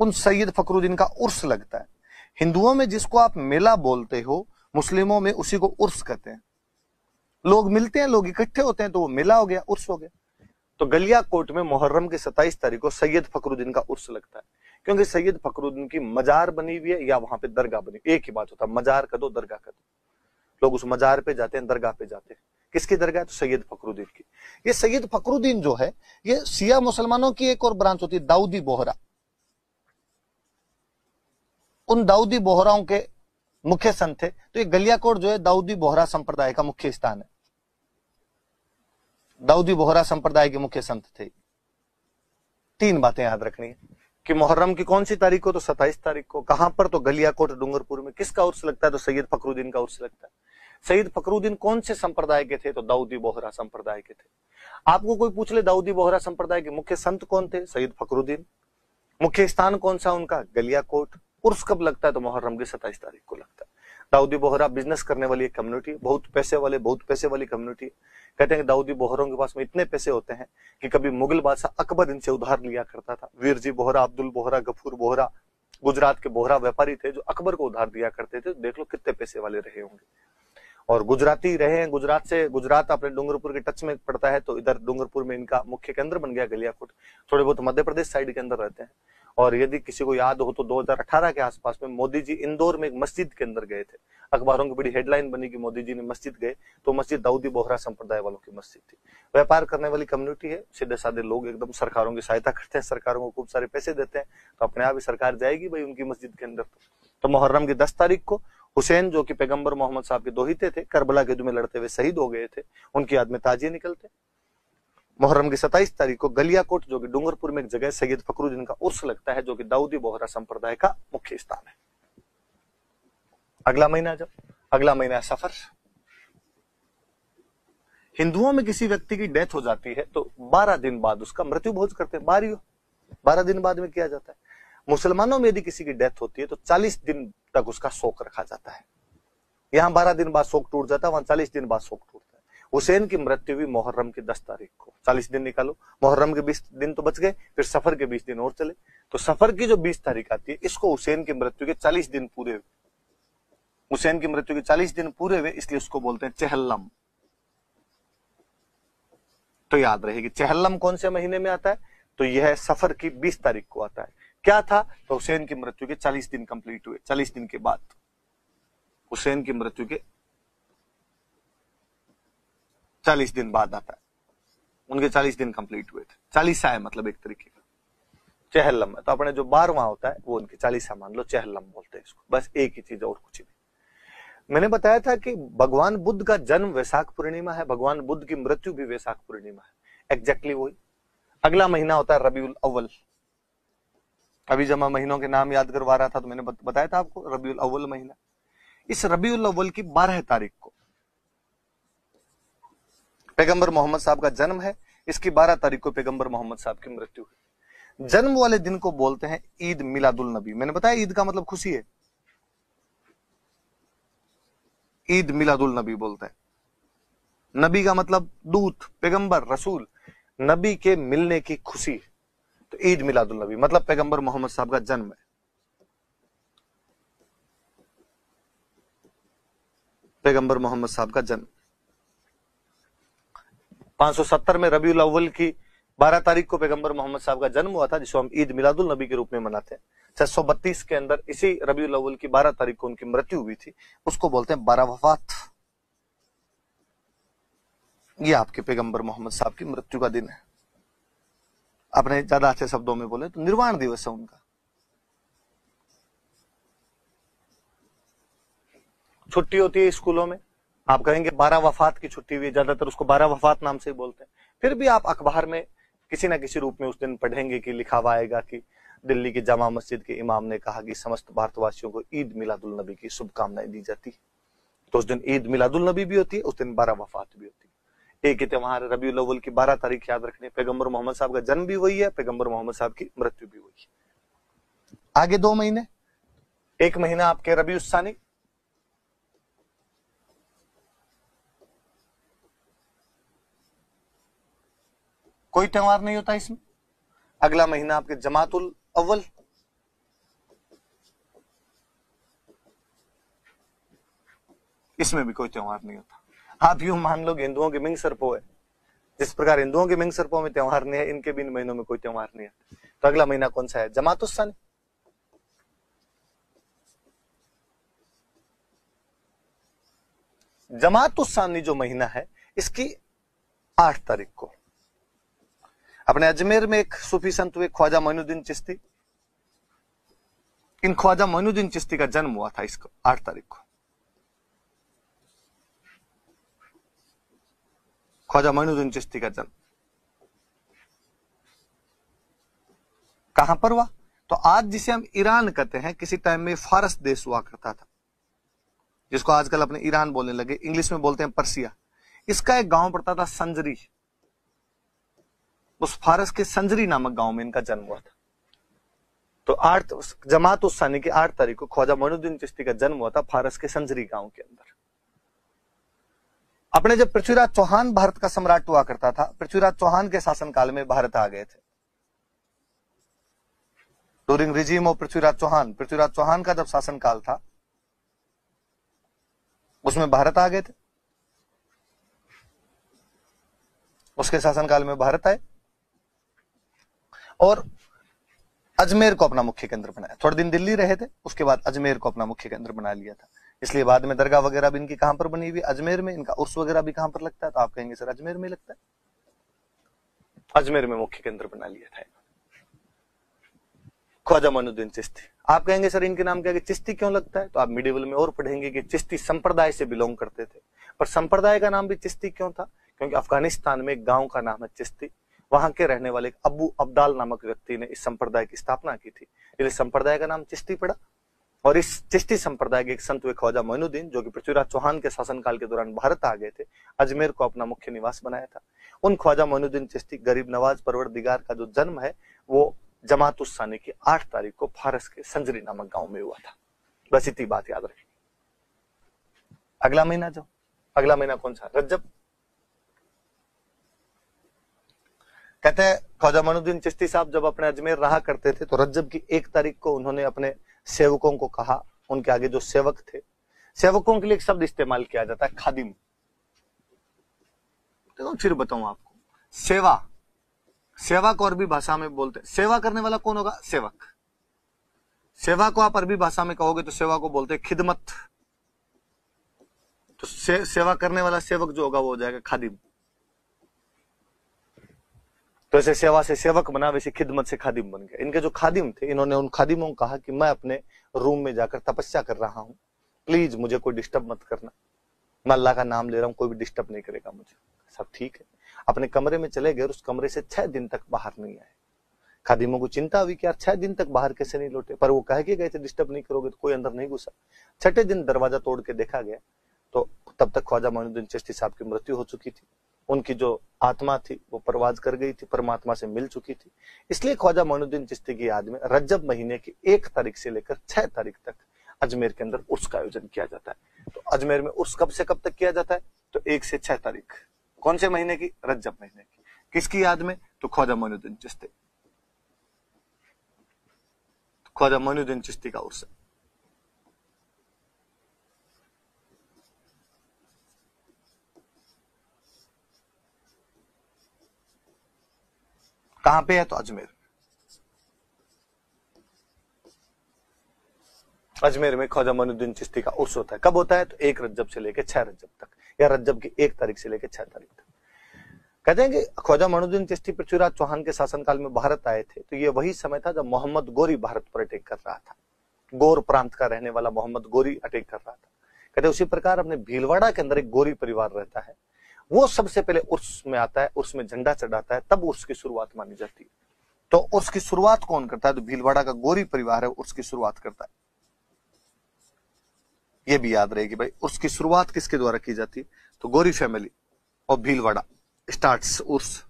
उन सैयद फखरुद्दीन का उर्स लगता है। हिंदुओं में जिसको आप मेला बोलते हो, मुस्लिमों में उसी को उर्स कहते हैं। लोग मिलते हैं, लोग इकट्ठे होते हैं, तो वो मेला हो गया, उर्स हो गया। तो गलियाकोट में मुहर्रम की 27 तारीख को सैयद फखरुद्दीन का उर्स लगता है, क्योंकि सैयद फखरुद्दीन की मजार बनी हुई है, या वहां पे दरगाह बनी। एक ही बात होता है, मजार कर दो, दरगाह कर दो। लोग उस मजार पे जाते हैं, दरगाह पे जाते हैं। किसकी दरगाह? तो सैयद फखरुद्दीन की। ये सैयद फखरुद्दीन जो है, ये शिया मुसलमानों की एक और ब्रांच होती है, दाऊदी बोहरा। उन दाऊदी बोहराओं के मुख्य संत थे। तो ये गलियाकोट जो है दाऊदी बोहरा संप्रदाय का मुख्य स्थान है। दाऊदी बोहरा संप्रदाय के मुख्य संत थे। 3 बातें याद रखनी है कि मुहर्रम की कौन सी तारीख को, तो 27 तारीख को। कहां पर? तो गलियाकोट डूंगरपुर में। किसका उर्स लगता है? तो सैयद फखरुद्दीन का उर्स लगता है। सैयद फखरुद्दीन कौन से संप्रदाय के थे? तो दाऊदी बोहरा संप्रदाय के थे। आपको कोई पूछ ले दाऊदी बोहरा संप्रदाय के मुख्य संत कौन थे? सैयद फखरुद्दीन। मुख्य स्थान कौन सा उनका? गलियाकोट। उर्स कब लगता है? तो मुहर्रम की 27 तारीख को लगता है। दाऊदी बोहरा बिजनेस करने वाली एक कम्युनिटी, बहुत पैसे वाली कम्युनिटी। कहते हैं कि दाऊदी बोहरों के पास में इतने पैसे होते हैं कि कभी मुगल बादशाह अकबर इनसे उधार लिया करता था। वीरजी बोहरा, अब्दुल बोहरा, गफूर बोहरा, गुजरात के बोहरा व्यापारी थे जो अकबर को उधार दिया करते थे। देख लो कितने पैसे वाले रहे होंगे। और गुजराती रहे हैं। गुजरात अपने डूंगरपुर के टच में पड़ता है, तो इधर डूंगरपुर में इनका मुख्य केंद्र बन गया गलियाकोट। थोड़े बहुत मध्य प्रदेश साइड के अंदर रहते हैं। और यदि किसी को याद हो तो 2018 के आसपास में मोदी जी इंदौर में एक मस्जिद के अंदर गए थे। अखबारों की बड़ी हेडलाइन बनी कि मोदी जी ने मस्जिद गए, तो मस्जिद दाऊदी बोहरा संप्रदाय वालों की मस्जिद थी। व्यापार करने वाली कम्युनिटी है, सीधे साधे लोग, एकदम सरकारों की सहायता करते हैं, सरकारों को खूब सारे पैसे देते हैं, तो अपने आप ही सरकार जाएगी भाई उनकी मस्जिद के अंदर। तो मुहर्रम की 10 तारीख को हुसैन, जो कि पैगंबर मोहम्मद साहब के दोहिते थे, करबला के युद्ध में लड़ते हुए शहीद हो गए थे, उनकी याद में ताजिए निकलते। मुहर्रम की 27 तारीख को गलियाकोट, जो कि डूंगरपुर में एक जगह, सैयद फखरुद्दीन का उर्स लगता है, जो कि दाऊदी बोहरा संप्रदाय का मुख्य स्थान है। अगला महीना है सफर। हिंदुओं में किसी व्यक्ति की डेथ हो जाती है तो 12 दिन बाद उसका मृत्यु भोज करते हैं, 12 दिन बाद में किया जाता है। मुसलमानों में यदि किसी की डेथ होती है तो 40 दिन तक उसका शोक रखा जाता है। यहां 12 दिन बाद शोक टूट जाता है, वहां 40 दिन बाद शोक टूटता है। हुसैन की मृत्यु हुई मुहर्रम की 10 तारीख को। 40 दिन निकालो, मुहर्रम के 20 दिन तो बच गए, फिर सफर के 20 दिन और चले, तो सफर की जो 20 तारीख आती है, इसको हुसैन की मृत्यु के 40 दिन पूरे हुए। हुसैन की मृत्यु के 40 दिन पूरे हुए, इसलिए उसको बोलते हैं चेहल्लम। तो याद रहेगी, चेहल्लम कौन से महीने में आता है? तो यह सफर की 20 तारीख को आता है। क्या था? तो हुसैन की मृत्यु के 40 दिन कंप्लीट हुए। 40 दिन के बाद हुसैन की मृत्यु के 40 दिन बाद आता है, उनके 40 दिन कंप्लीट हुए थे। 40 है मतलब एक तरीके का चेहल्लम है। तो अपने जो 12वां होता है वो उनके 40 मान लो, चेहल्लम बोलते हैं इसको। बस एक ही चीज, और कुछ नहीं। मैंने बताया था कि भगवान बुद्ध का जन्म वैशाख पूर्णिमा है, भगवान बुद्ध की मृत्यु भी वैशाख पूर्णिमा है, एग्जैक्टली वही। अगला महीना होता है रबीउल अव्वल। अभी जब मैं महीनों के नाम याद करवा रहा था तो मैंने बताया था आपको, रबीउल अव्वल महीना। इस रबीउल अव्वल की 12 तारीख को पैगंबर मोहम्मद साहब का जन्म है। इसकी 12 तारीख को पैगंबर मोहम्मद साहब की मृत्यु है। जन्म वाले दिन को बोलते हैं ईद मिलादुल नबी। मैंने बताया ईद का मतलब खुशी है, ईद मिलादुल नबी बोलते हैं। नबी का मतलब दूत, पैगंबर, रसूल, नबी के मिलने की खुशी। तो ईद मिलादुल नबी मतलब पैगंबर मोहम्मद साहब का जन्म है। पैगंबर मोहम्मद साहब का जन्म 570 में रबीउल अव्वल की 12 तारीख को पैगंबर मोहम्मद साहब का जन्म हुआ था, जिसको हम ईद मिलादुल नबी के रूप में मनाते हैं। 632 के अंदर इसी रबीउल अव्वल की 12 तारीख को उनकी मृत्यु हुई थी, उसको बोलते हैं 12 वफात। ये आपके पैगंबर मोहम्मद साहब की मृत्यु का दिन है। अपने ज्यादा अच्छे शब्दों में बोले तो निर्वाण दिवस है उनका। छुट्टी होती है स्कूलों में, आप कहेंगे 12 वफात की छुट्टी हुई, ज्यादातर उसको 12 वफात नाम से ही बोलते हैं। फिर भी आप अखबार में किसी ना किसी रूप में उस दिन पढ़ेंगे कि लिखा हुआ आएगा कि दिल्ली की जामा मस्जिद के इमाम ने कहा कि समस्त भारतवासियों को ईद मिलादुल नबी की शुभकामनाएं दी जाती। तो उस दिन ईद मिलादुल नबी भी होती है, उस दिन 12 वफात भी होती है। एक ही त्योहार रबीउल अव्वल की 12 तारीख याद रखने। पैगंबर मोहम्मद साहब का जन्म भी वही है, पैगंबर मोहम्मद साहब की मृत्यु भी वही है। आगे 2 महीने, एक महीना आपके रबीउल सानी, कोई त्योहार नहीं होता इसमें। अगला महीना आपके जमातुल अव्वल, इसमें भी कोई त्योहार नहीं होता। आप यूं मान लो हिंदुओं के मिंग सरपो है, जिस प्रकार हिंदुओं के मिंग सरपो में त्योहार नहीं है, इनके भी इन महीनों में कोई त्योहार नहीं है। तो अगला महीना कौन सा है? जमातुस सानी। जमातुस सानी जो महीना है, इसकी 8 तारीख को अपने अजमेर में एक सूफी संत हुए ख्वाजा मोइनुद्दीन चिश्ती। इन ख्वाजा मोइनुद्दीन चिश्ती का जन्म हुआ था इसको 8 तारीख को। ख्वाजा मोइनुद्दीन चिश्ती का जन्म कहां पर हुआ? तो आज जिसे हम ईरान कहते हैं, किसी टाइम में फारस देश हुआ करता था, जिसको आजकल अपने ईरान बोलने लगे, इंग्लिश में बोलते हैं पर्सिया। इसका एक गांव पड़ता था संजरी, उस फारस के संजरी नामक गांव में इनका जन्म हुआ था। तो 8 जमात उस सानी की 8 तारीख को ख्वाजा मोइनुद्दीन चिश्ती का जन्म हुआ था फारस के संजरी गांव के अंदर। अपने जब पृथ्वीराज चौहान भारत का सम्राट हुआ करता था, पृथ्वीराज चौहान के शासनकाल में भारत आ गए थे। During regime of Prithviraj Chauhan का जब शासनकाल था, उसमें भारत आ गए थे। उसके शासनकाल में भारत आए और अजमेर को अपना मुख्य केंद्र बनाया। थोड़े दिन दिल्ली रहे थे, उसके बाद अजमेर को अपना मुख्य केंद्र बना लिया था। इसलिए बाद में दरगाह वगैरह भी इनकी कहां पर बनी हुई? अजमेर में। इनका उर्स वगैरह भी कहां पर लगता है? तो आप कहेंगे सर अजमेर में लगता है। अजमेर में मुख्य केंद्र बना लिया था ख्वाजा मोइनुद्दीन चिश्ती। आप कहेंगे सर इनके नाम क्या है, चिश्ती क्यों लगता है? तो आप मिडिवल में और पढ़ेंगे कि चिश्ती संप्रदाय से बिलोंग करते थे। पर संप्रदाय का नाम भी चिश्ती क्यों था? क्योंकि अफगानिस्तान में एक गांव का नाम है चिश्ती, वहां के रहने वाले अबू अब्दाल नामक व्यक्ति ने इस संप्रदाय की स्थापना की थी, इसलिए संप्रदाय का नाम चिश्ती पड़ा। और इस चिश्ती संप्रदाय के एक संत हुए ख्वाजा मोइनुद्दीन, जो कि पृथ्वीराज चौहान के शासनकाल के दौरान भारत आ गए थे, अजमेर को अपना मुख्य निवास बनाया था। उन ख्वाजा मोइनुद्दीन चिश्ती गरीब नवाज परवरदिगार का जो जन्म है वो जमात उस सानी की 8 तारीख को फारस के संजरी नामक गांव में हुआ था। बस इतनी बात याद रखें। अगला महीना जो अगला महीना कौन सा? रज्जब। कहते हैं ख्वाजा मोइनुद्दीन चिश्ती साहब जब अपने अजमेर रहा करते थे तो रज्जब की 1 तारीख को उन्होंने अपने सेवकों को कहा, उनके आगे जो सेवक थे, सेवकों के लिए एक शब्द इस्तेमाल किया जाता है खादिम। तो फिर बताऊं आपको, सेवा, सेवा को अरबी भाषा में बोलते हैं, सेवा करने वाला कौन होगा? सेवक। सेवा को आप अरबी भाषा में कहोगे तो सेवा को बोलते हैं खिदमत। तो सेवा करने वाला सेवक जो होगा वो हो जाएगा खादिम। तो ऐसे सेवा से सेवक बना, वैसे खिदमत से खादिम बन गया। इनके जो खादिम थे, इन्होंने उन खादिमों को कहा कि मैं अपने रूम में जाकर तपस्या कर रहा हूं, प्लीज मुझे कोई डिस्टर्ब मत करना, मैं अल्लाह का नाम ले रहा हूं, कोई भी डिस्टर्ब नहीं करेगा मुझे। सब ठीक है। अपने कमरे में चले गए, उस कमरे से 6 दिन तक बाहर नहीं आए। खादिमों को चिंता हुई कि यार 6 दिन तक बाहर कैसे नहीं लौटे, पर वो कह के गए थे डिस्टर्ब नहीं करोगे, तो कोई अंदर नहीं घुसा। 6ठे दिन दरवाजा तोड़ के देखा गया तो तब तक ख्वाजा मोइनुद्दीन चिश्ती साहब की मृत्यु हो चुकी थी। उनकी जो आत्मा थी वो परवाज कर गई थी, परमात्मा से मिल चुकी थी। इसलिए ख्वाजा मोइनुद्दीन चिश्ती की याद में रज्जब महीने की 1 तारीख से लेकर 6 तारीख तक अजमेर के अंदर उर्स का आयोजन किया जाता है। तो अजमेर में उर्स कब से कब तक किया जाता है? तो 1 से 6 तारीख। कौन से महीने की? रज्जब महीने की। किसकी याद में? तो ख्वाजा मोइनुद्दीन चिश्ती। ख्वाजा मोइनुद्दीन चिश्ती का उर्स। कहां पे है? तो अजमेर। अजमेर में ख्वाजा मोइनुद्दीन चिश्ती का उर्स होता है। कब होता है? तो 1 रज्जब से लेकर 6 रज्जब तक, या रज्जब की 1 तारीख से लेकर 6 तारीख तक। कहते हैं कि ख्वाजा मोइनुद्दीन चिश्ती पृथ्वीराज चौहान के शासनकाल में भारत आए थे, तो ये वही समय था जब मोहम्मद गोरी भारत पर अटैक कर रहा था। गोर प्रांत का रहने वाला मोहम्मद गोरी अटैक कर रहा था। कहते उसी प्रकार अपने भीलवाड़ा के अंदर एक गोरी परिवार रहता है, वो सबसे पहले उर्स में आता है, उर्स में झंडा चढ़ाता है, तब उर्स की शुरुआत मानी जाती है। तो उर्स की शुरुआत कौन करता है? तो भीलवाड़ा का गोरी परिवार है, उर्स की शुरुआत करता है। ये भी याद रहेगी भाई, उर्स की शुरुआत किसके द्वारा की जाती है? तो गोरी फैमिली और भीलवाड़ा स्टार्ट्स उर्स।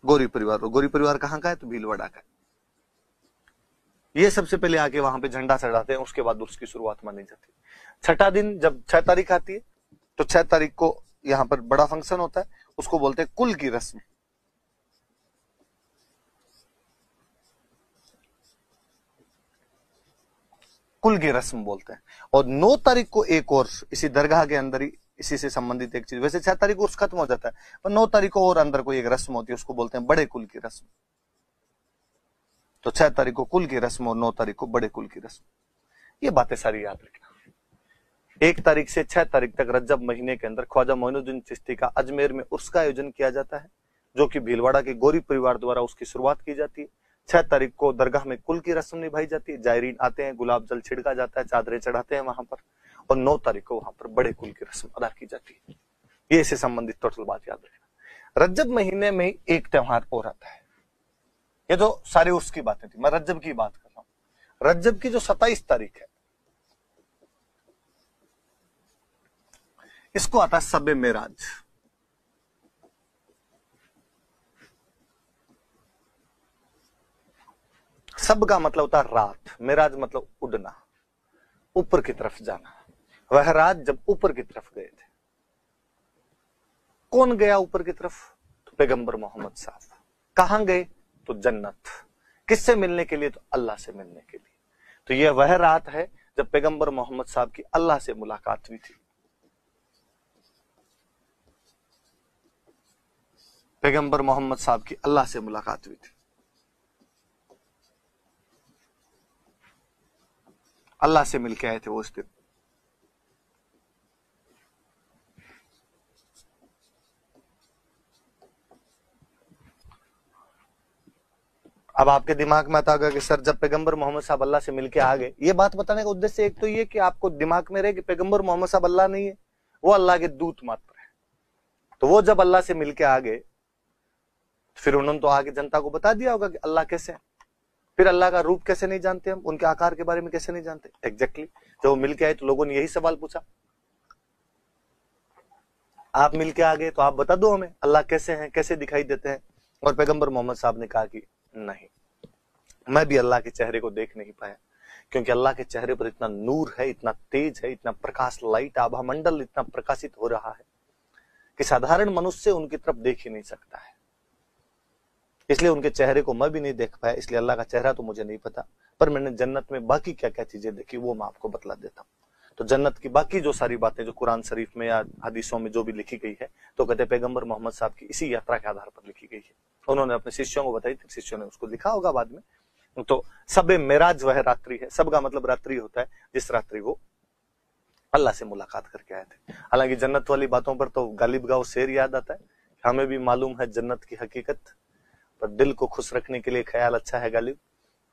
गोरी परिवार, गोरी परिवार कहां का है? तो भीलवाड़ा का है। ये सबसे पहले आके वहां पे झंडा चढ़ाते हैं, उसके बाद उर्स की शुरुआत मानी जाती है। 6ठा दिन जब 6 तारीख आती है तो 6 तारीख को यहां पर बड़ा फंक्शन होता है, उसको बोलते हैं कुल की रस्म। कुल की रस्म बोलते हैं। और 9 तारीख को एक और इसी दरगाह के अंदर ही इसी से संबंधित एक चीज, वैसे 6 तारीख को उर्स खत्म हो जाता है, पर 9 तारीख को और अंदर कोई एक रस्म होती है, उसको बोलते हैं बड़े कुल की रस्म। तो 6 तारीख को कुल की रस्म और 9 तारीख को बड़े कुल की रस्म। ये बातें सारी याद रखना। 1 तारीख से 6 तारीख तक रज्जब महीने के अंदर ख्वाजा मोइनुद्दीन चिश्ती का अजमेर में उर्स का आयोजन किया जाता है, जो कि भीलवाड़ा के गोरी परिवार द्वारा उसकी शुरुआत की जाती है। 6 तारीख को दरगाह में कुल की रस्म निभाई जाती है, जायरीन आते हैं, गुलाब जल छिड़का जाता है, चादरें चढ़ाते हैं वहां पर, और 9 तारीख को वहां पर बड़े कुल की रस्म अदा की जाती है। ये इससे संबंधित टोटल बात याद रखना। रज्जब महीने में एक त्योहार और आता है। ये तो सारी उर्स की बातें थी, मैं रज्जब की बात कर रहा हूं। रज्जब की जो 27 तारीख है, इसको आता है शब मेराज। सब का मतलब होता है रात, मेराज मतलब उड़ना, ऊपर की तरफ जाना। वह रात जब ऊपर की तरफ गए थे, कौन गया ऊपर की तरफ? तो पैगंबर मोहम्मद साहब। कहां गए? तो जन्नत। किससे मिलने के लिए? तो अल्लाह से मिलने के लिए। तो यह वह रात है जब पैगंबर मोहम्मद साहब की अल्लाह से मुलाकात हुई थी। पैगंबर मोहम्मद साहब की अल्लाह से मुलाकात हुई थी। अल्लाह से मिलके आए थे वो उस दिन। अब आपके दिमाग में आता होगा कि सर जब पैगंबर मोहम्मद साहब अल्लाह से मिलके आ गए, ये बात बताने का उद्देश्य एक तो ये कि आपको दिमाग में रहे कि पैगंबर मोहम्मद साहब अल्लाह नहीं है, वो अल्लाह के दूत मात्र है। तो वो जब अल्लाह से मिलके आ गए फिर उन्होंने तो आगे जनता को बता दिया होगा कि अल्लाह कैसे है। फिर अल्लाह का रूप कैसे नहीं जानते हम, उनके आकार के बारे में कैसे नहीं जानते। एग्जैक्टली जब वो मिलके आए तो लोगों ने यही सवाल पूछा, आप मिलके आ गए तो आप बता दो हमें अल्लाह कैसे हैं, कैसे दिखाई देते हैं। और पैगंबर मोहम्मद साहब ने कहा कि नहीं, मैं भी अल्लाह के चेहरे को देख नहीं पाया, क्योंकि अल्लाह के चेहरे पर इतना नूर है, इतना तेज है, इतना प्रकाश, लाइट, आभा मंडल इतना प्रकाशित हो रहा है कि साधारण मनुष्य उनकी तरफ देख ही नहीं सकता है। इसलिए उनके चेहरे को मैं भी नहीं देख पाया, इसलिए अल्लाह का चेहरा तो मुझे नहीं पता, पर मैंने जन्नत में बाकी क्या क्या चीजें देखी वो मैं आपको बतला देता हूँ। तो जन्नत की बाकी जो सारी बातें जो कुरान शरीफ में या हदीसों में जो भी लिखी गई है, तो कहते पैगंबर मोहम्मद साहब की इसी यात्रा के आधार पर लिखी गई है। उन्होंने अपने शिष्यों को बताई थी, शिष्यों ने उसको लिखा होगा बाद में। तो सबे मेराज वह रात्रि है, सब का मतलब रात्रि होता है जिस रात्रि वो अल्लाह से मुलाकात करके आए थे। हालांकि जन्नत वाली बातों पर तो गालिब गाँव शेर याद आता है, हमें भी मालूम है जन्नत की हकीकत, पर दिल को खुश रखने के लिए ख्याल अच्छा है गालिब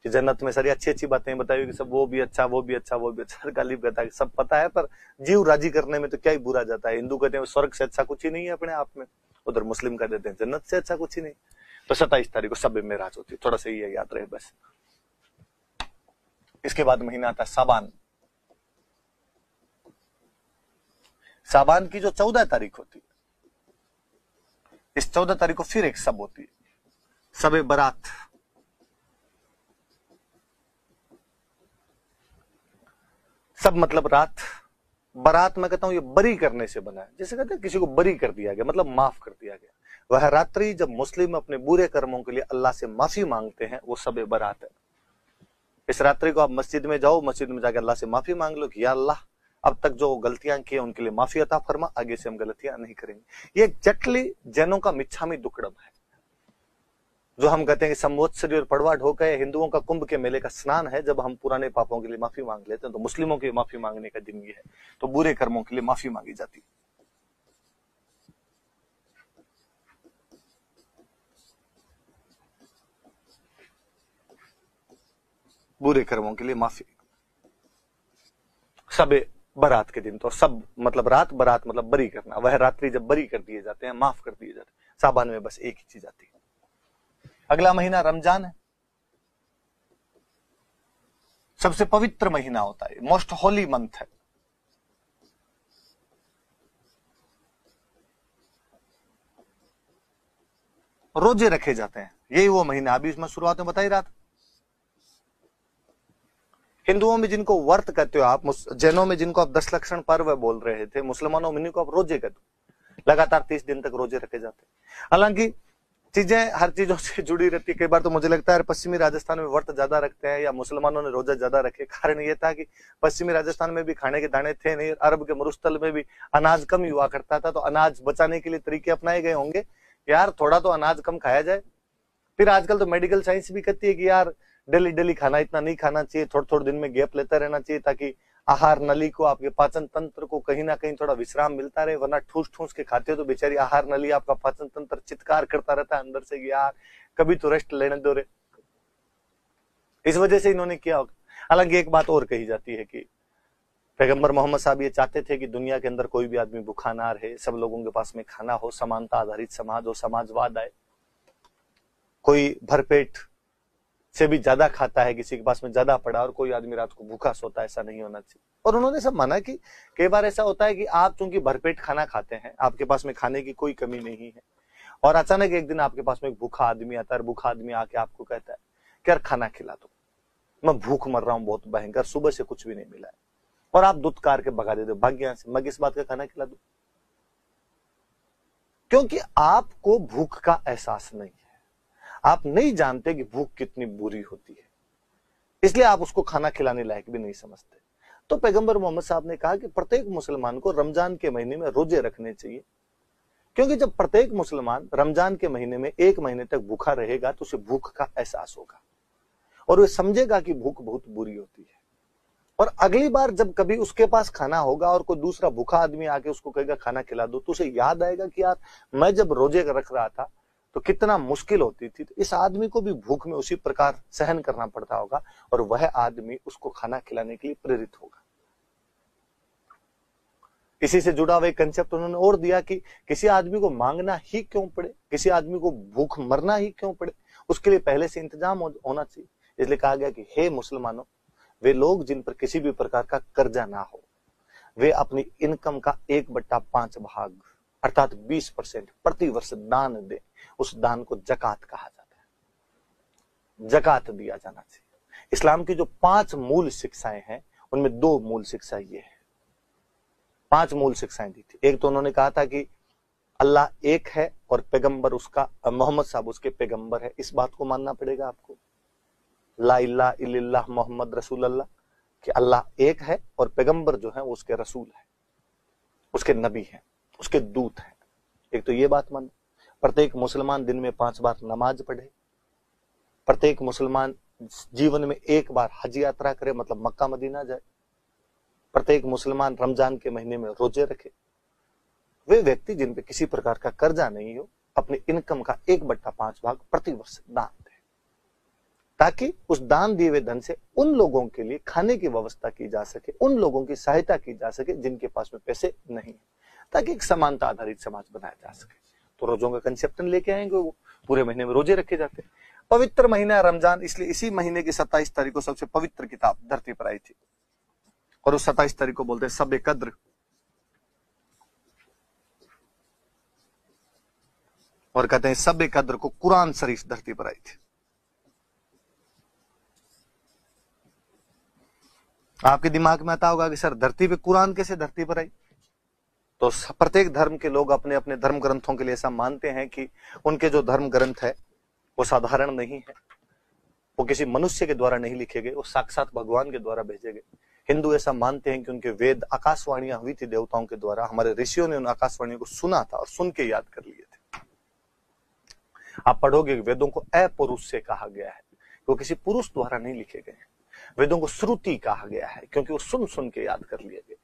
कि जन्नत में सारी अच्छी अच्छी बातें बताई हुई कि सब वो भी अच्छा, वो भी अच्छा, वो भी अच्छा। गालिब कहता है सब पता है पर जीव राजी करने में तो क्या ही बुरा जाता है। हिंदू कहते हैं स्वर्ग से अच्छा कुछ ही नहीं है अपने आप में, उधर मुस्लिम कह देते हैं जन्नत से अच्छा कुछ ही नहीं। तो 27 तारीख को सब मेराज होती है, थोड़ा सा ये याद रहे बस। इसके बाद महीना आता है साबान। साबान की जो 14 तारीख होती है, इस 14 तारीख को फिर एक सब होती है, सबे बरात। सब मतलब रात, बरात मैं कहता हूं ये बरी करने से बना है, जैसे कहते हैं किसी को बरी कर दिया गया, मतलब माफ कर दिया गया। वह रात्रि जब मुस्लिम अपने बुरे कर्मों के लिए अल्लाह से माफी मांगते हैं, वो सबे बरात है। इस रात्रि को आप मस्जिद में जाओ, मस्जिद में जाकर अल्लाह से माफी मांग लो कि या अल्लाह अब तक जो गलतियां की उनके लिए माफी अता फरमा, आगे से हम गलतियां नहीं करेंगे। ये एग्जैक्टली जैनों का मिच्छामी दुक्कड़म है, जो हम कहते हैं कि संवत्सरी और पड़वा ढोक है, हिंदुओं का कुंभ के मेले का स्नान है, जब हम पुराने पापों के लिए माफी मांग लेते हैं। तो मुस्लिमों की माफी मांगने का दिन ये है, तो बुरे कर्मों के लिए माफी मांगी जाती है। बुरे कर्मों के लिए माफी। सबे बरात के दिन, तो सब मतलब रात, बरात मतलब बरी करना, वह रात्रि जब बरी कर दिए जाते हैं, माफ कर दिए जाते हैं। साबान में बस एक ही चीज आती है। अगला महीना रमजान है, सबसे पवित्र महीना होता है, मोस्ट होली मंथ है। रोजे रखे जाते हैं, यही वो महीना अभी इसमें शुरुआत में बता ही रहा था। हिंदुओं में जिनको व्रत कहते हो आप, जैनों में जिनको आप 10 लक्षण पर्व बोल रहे थे, मुसलमानों में जिनको आप रोजे कहते हो, लगातार 30 दिन तक रोजे रखे जाते हैं। हालांकि चीजें हर चीजों से जुड़ी रहती है। कई बार तो मुझे लगता है पश्चिमी राजस्थान में व्रत ज्यादा रखते हैं या मुसलमानों ने रोजा ज्यादा रखे। कारण ये था कि पश्चिमी राजस्थान में भी खाने के दाने थे नहीं, अरब के मरुस्थल में भी अनाज कम हुआ करता था, तो अनाज बचाने के लिए तरीके अपनाए गए होंगे, यार थोड़ा तो अनाज कम खाया जाए। फिर आजकल तो मेडिकल साइंस भी कहती है कि यार डेली डेली खाना इतना नहीं खाना चाहिए, थोड़े थोड़े दिन में गैप लेता रहना चाहिए, ताकि आहार नली को, आपके पाचन तंत्र को कहीं ना कहीं थोड़ा विश्राम मिलता रहे। वरना ठूस ठूस के खाते हो तो बेचारी आहार नली, आपका पाचन तंत्र चित्कार करता रहता है अंदर से कि यार कभी तो रेस्ट लेने दो रे। इस वजह से इन्होंने किया होगा। हालांकि एक बात और कही जाती है कि पैगंबर मोहम्मद साहब ये चाहते थे कि दुनिया के अंदर कोई भी आदमी भूखा ना रहे, सब लोगों के पास में खाना हो, समानता आधारित समाज हो, समाजवाद आए। कोई भरपेट से भी ज्यादा खाता है, किसी के पास में ज्यादा पड़ा, और कोई आदमी रात को भूखा सोता है, ऐसा नहीं होना चाहिए। और उन्होंने सब माना कि कई बार ऐसा होता है कि आप चूंकि भरपेट खाना खाते हैं, आपके पास में खाने की कोई कमी नहीं है, और अचानक एक दिन आपके पास में एक भूखा आदमी आता है, और भूखा आदमी आके आपको कहता है कि यार खाना खिला दो, मैं भूख मर रहा हूं बहुत भयंकर, सुबह से कुछ भी नहीं मिला है, और आप दूध कार के भगा देते हो, भाग यहां से, मैं किस बात का खाना खिला दूं? क्योंकि आपको भूख का एहसास नहीं है, आप नहीं जानते कि भूख कितनी बुरी होती है, इसलिए आप उसको खाना खिलाने लायक भी नहीं समझते। तो पैगंबर मोहम्मद साहब ने कहा कि प्रत्येक मुसलमान को रमजान के महीने में रोजे रखने चाहिए, क्योंकि जब प्रत्येक मुसलमान रमजान के महीने में 1 महीने तक भूखा रहेगा तो उसे भूख का एहसास होगा, और वह समझेगा कि भूख बहुत बुरी होती है। और अगली बार जब कभी उसके पास खाना होगा और कोई दूसरा भूखा आदमी आके उसको कहेगा खाना खिला दो, तो उसे याद आएगा कि यार मैं जब रोजे रख रहा था तो कितना मुश्किल होती थी, तो इस आदमी को भी भूख में उसी प्रकार सहन करना पड़ता होगा और वह आदमी उसको खाना खिलाने के लिए प्रेरित होगा। इसी से जुड़ा हुआ एक कंसेप्ट उन्होंने और दिया कि किसी आदमी को मांगना ही क्यों पड़े, किसी आदमी को भूख मरना ही क्यों पड़े, उसके लिए पहले से इंतजाम होना चाहिए। इसलिए कहा गया कि हे मुसलमानों, वे लोग जिन पर किसी भी प्रकार का कर्जा ना हो, वे अपनी इनकम का 1/5 भाग अर्थात 20% प्रति वर्ष दान दे। उस दान को जकात कहा जाता है, जकात दिया जाना चाहिए। इस्लाम की जो 5 मूल शिक्षाएं हैं उनमें 2 मूल शिक्षा ये है, 5 मूल शिक्षाएं दी थी। एक तो उन्होंने कहा था कि अल्लाह एक है और पैगंबर उसका, मोहम्मद साहब उसके पैगंबर है, इस बात को मानना पड़ेगा आपको। ला इलाहा इल्लल्लाह मोहम्मद रसूल अल्लाह, कि अल्लाह एक है और पैगंबर जो है वो उसके रसूल है, उसके नबी हैं, उसके दूत हैं। एक तो ये बात मान, प्रत्येक मुसलमान दिन में 5 बार नमाज पढ़े, प्रत्येक मुसलमान जीवन में 1 बार हज यात्रा करे, मतलब मक्का मदीना जाए, प्रत्येक मुसलमान रमजान के महीने में रोजे रखे। वे व्यक्ति जिन पे किसी प्रकार का कर्जा नहीं हो अपनी इनकम का 1/5 भाग प्रति वर्ष दान दे, ताकि उस दान दिए हुए धन से उन लोगों के लिए खाने की व्यवस्था की जा सके, उन लोगों की सहायता की जा सके जिनके पास में पैसे नहीं है, ताकि एक समानता आधारित समाज बनाया जा सके। तो रोजों का कंसेप्ट लेके आएंगे, वो पूरे महीने में रोजे रखे जाते हैं। पवित्र महीना रमजान, इसलिए इसी महीने की 27 तारीख को सबसे पवित्र किताब धरती पर आई थी और उस 27 तारीख को बोलते हैं सबे कद्र, और कहते हैं सबे कद्र को कुरान शरीफ धरती पर आई थी। आपके दिमाग में आता होगा कि सर धरती पे कुरान कैसे धरती पर आई? तो प्रत्येक धर्म के लोग अपने अपने धर्म ग्रंथों के लिए ऐसा मानते हैं कि उनके जो धर्म ग्रंथ है वो साधारण नहीं है, वो किसी मनुष्य के द्वारा नहीं लिखे गए, वो साक्षात भगवान के द्वारा भेजे गए। हिंदू ऐसा मानते हैं कि उनके वेद आकाशवाणियां हुई थी देवताओं के द्वारा, हमारे ऋषियों ने उन आकाशवाणियों को सुना था और सुन के याद कर लिए थे। आप पढ़ोगे वेदों को अपुरुष से कहा गया है, वो किसी पुरुष द्वारा नहीं लिखे गए हैं। वेदों को श्रुति कहा गया है क्योंकि वो सुन सुन के याद कर लिए गए।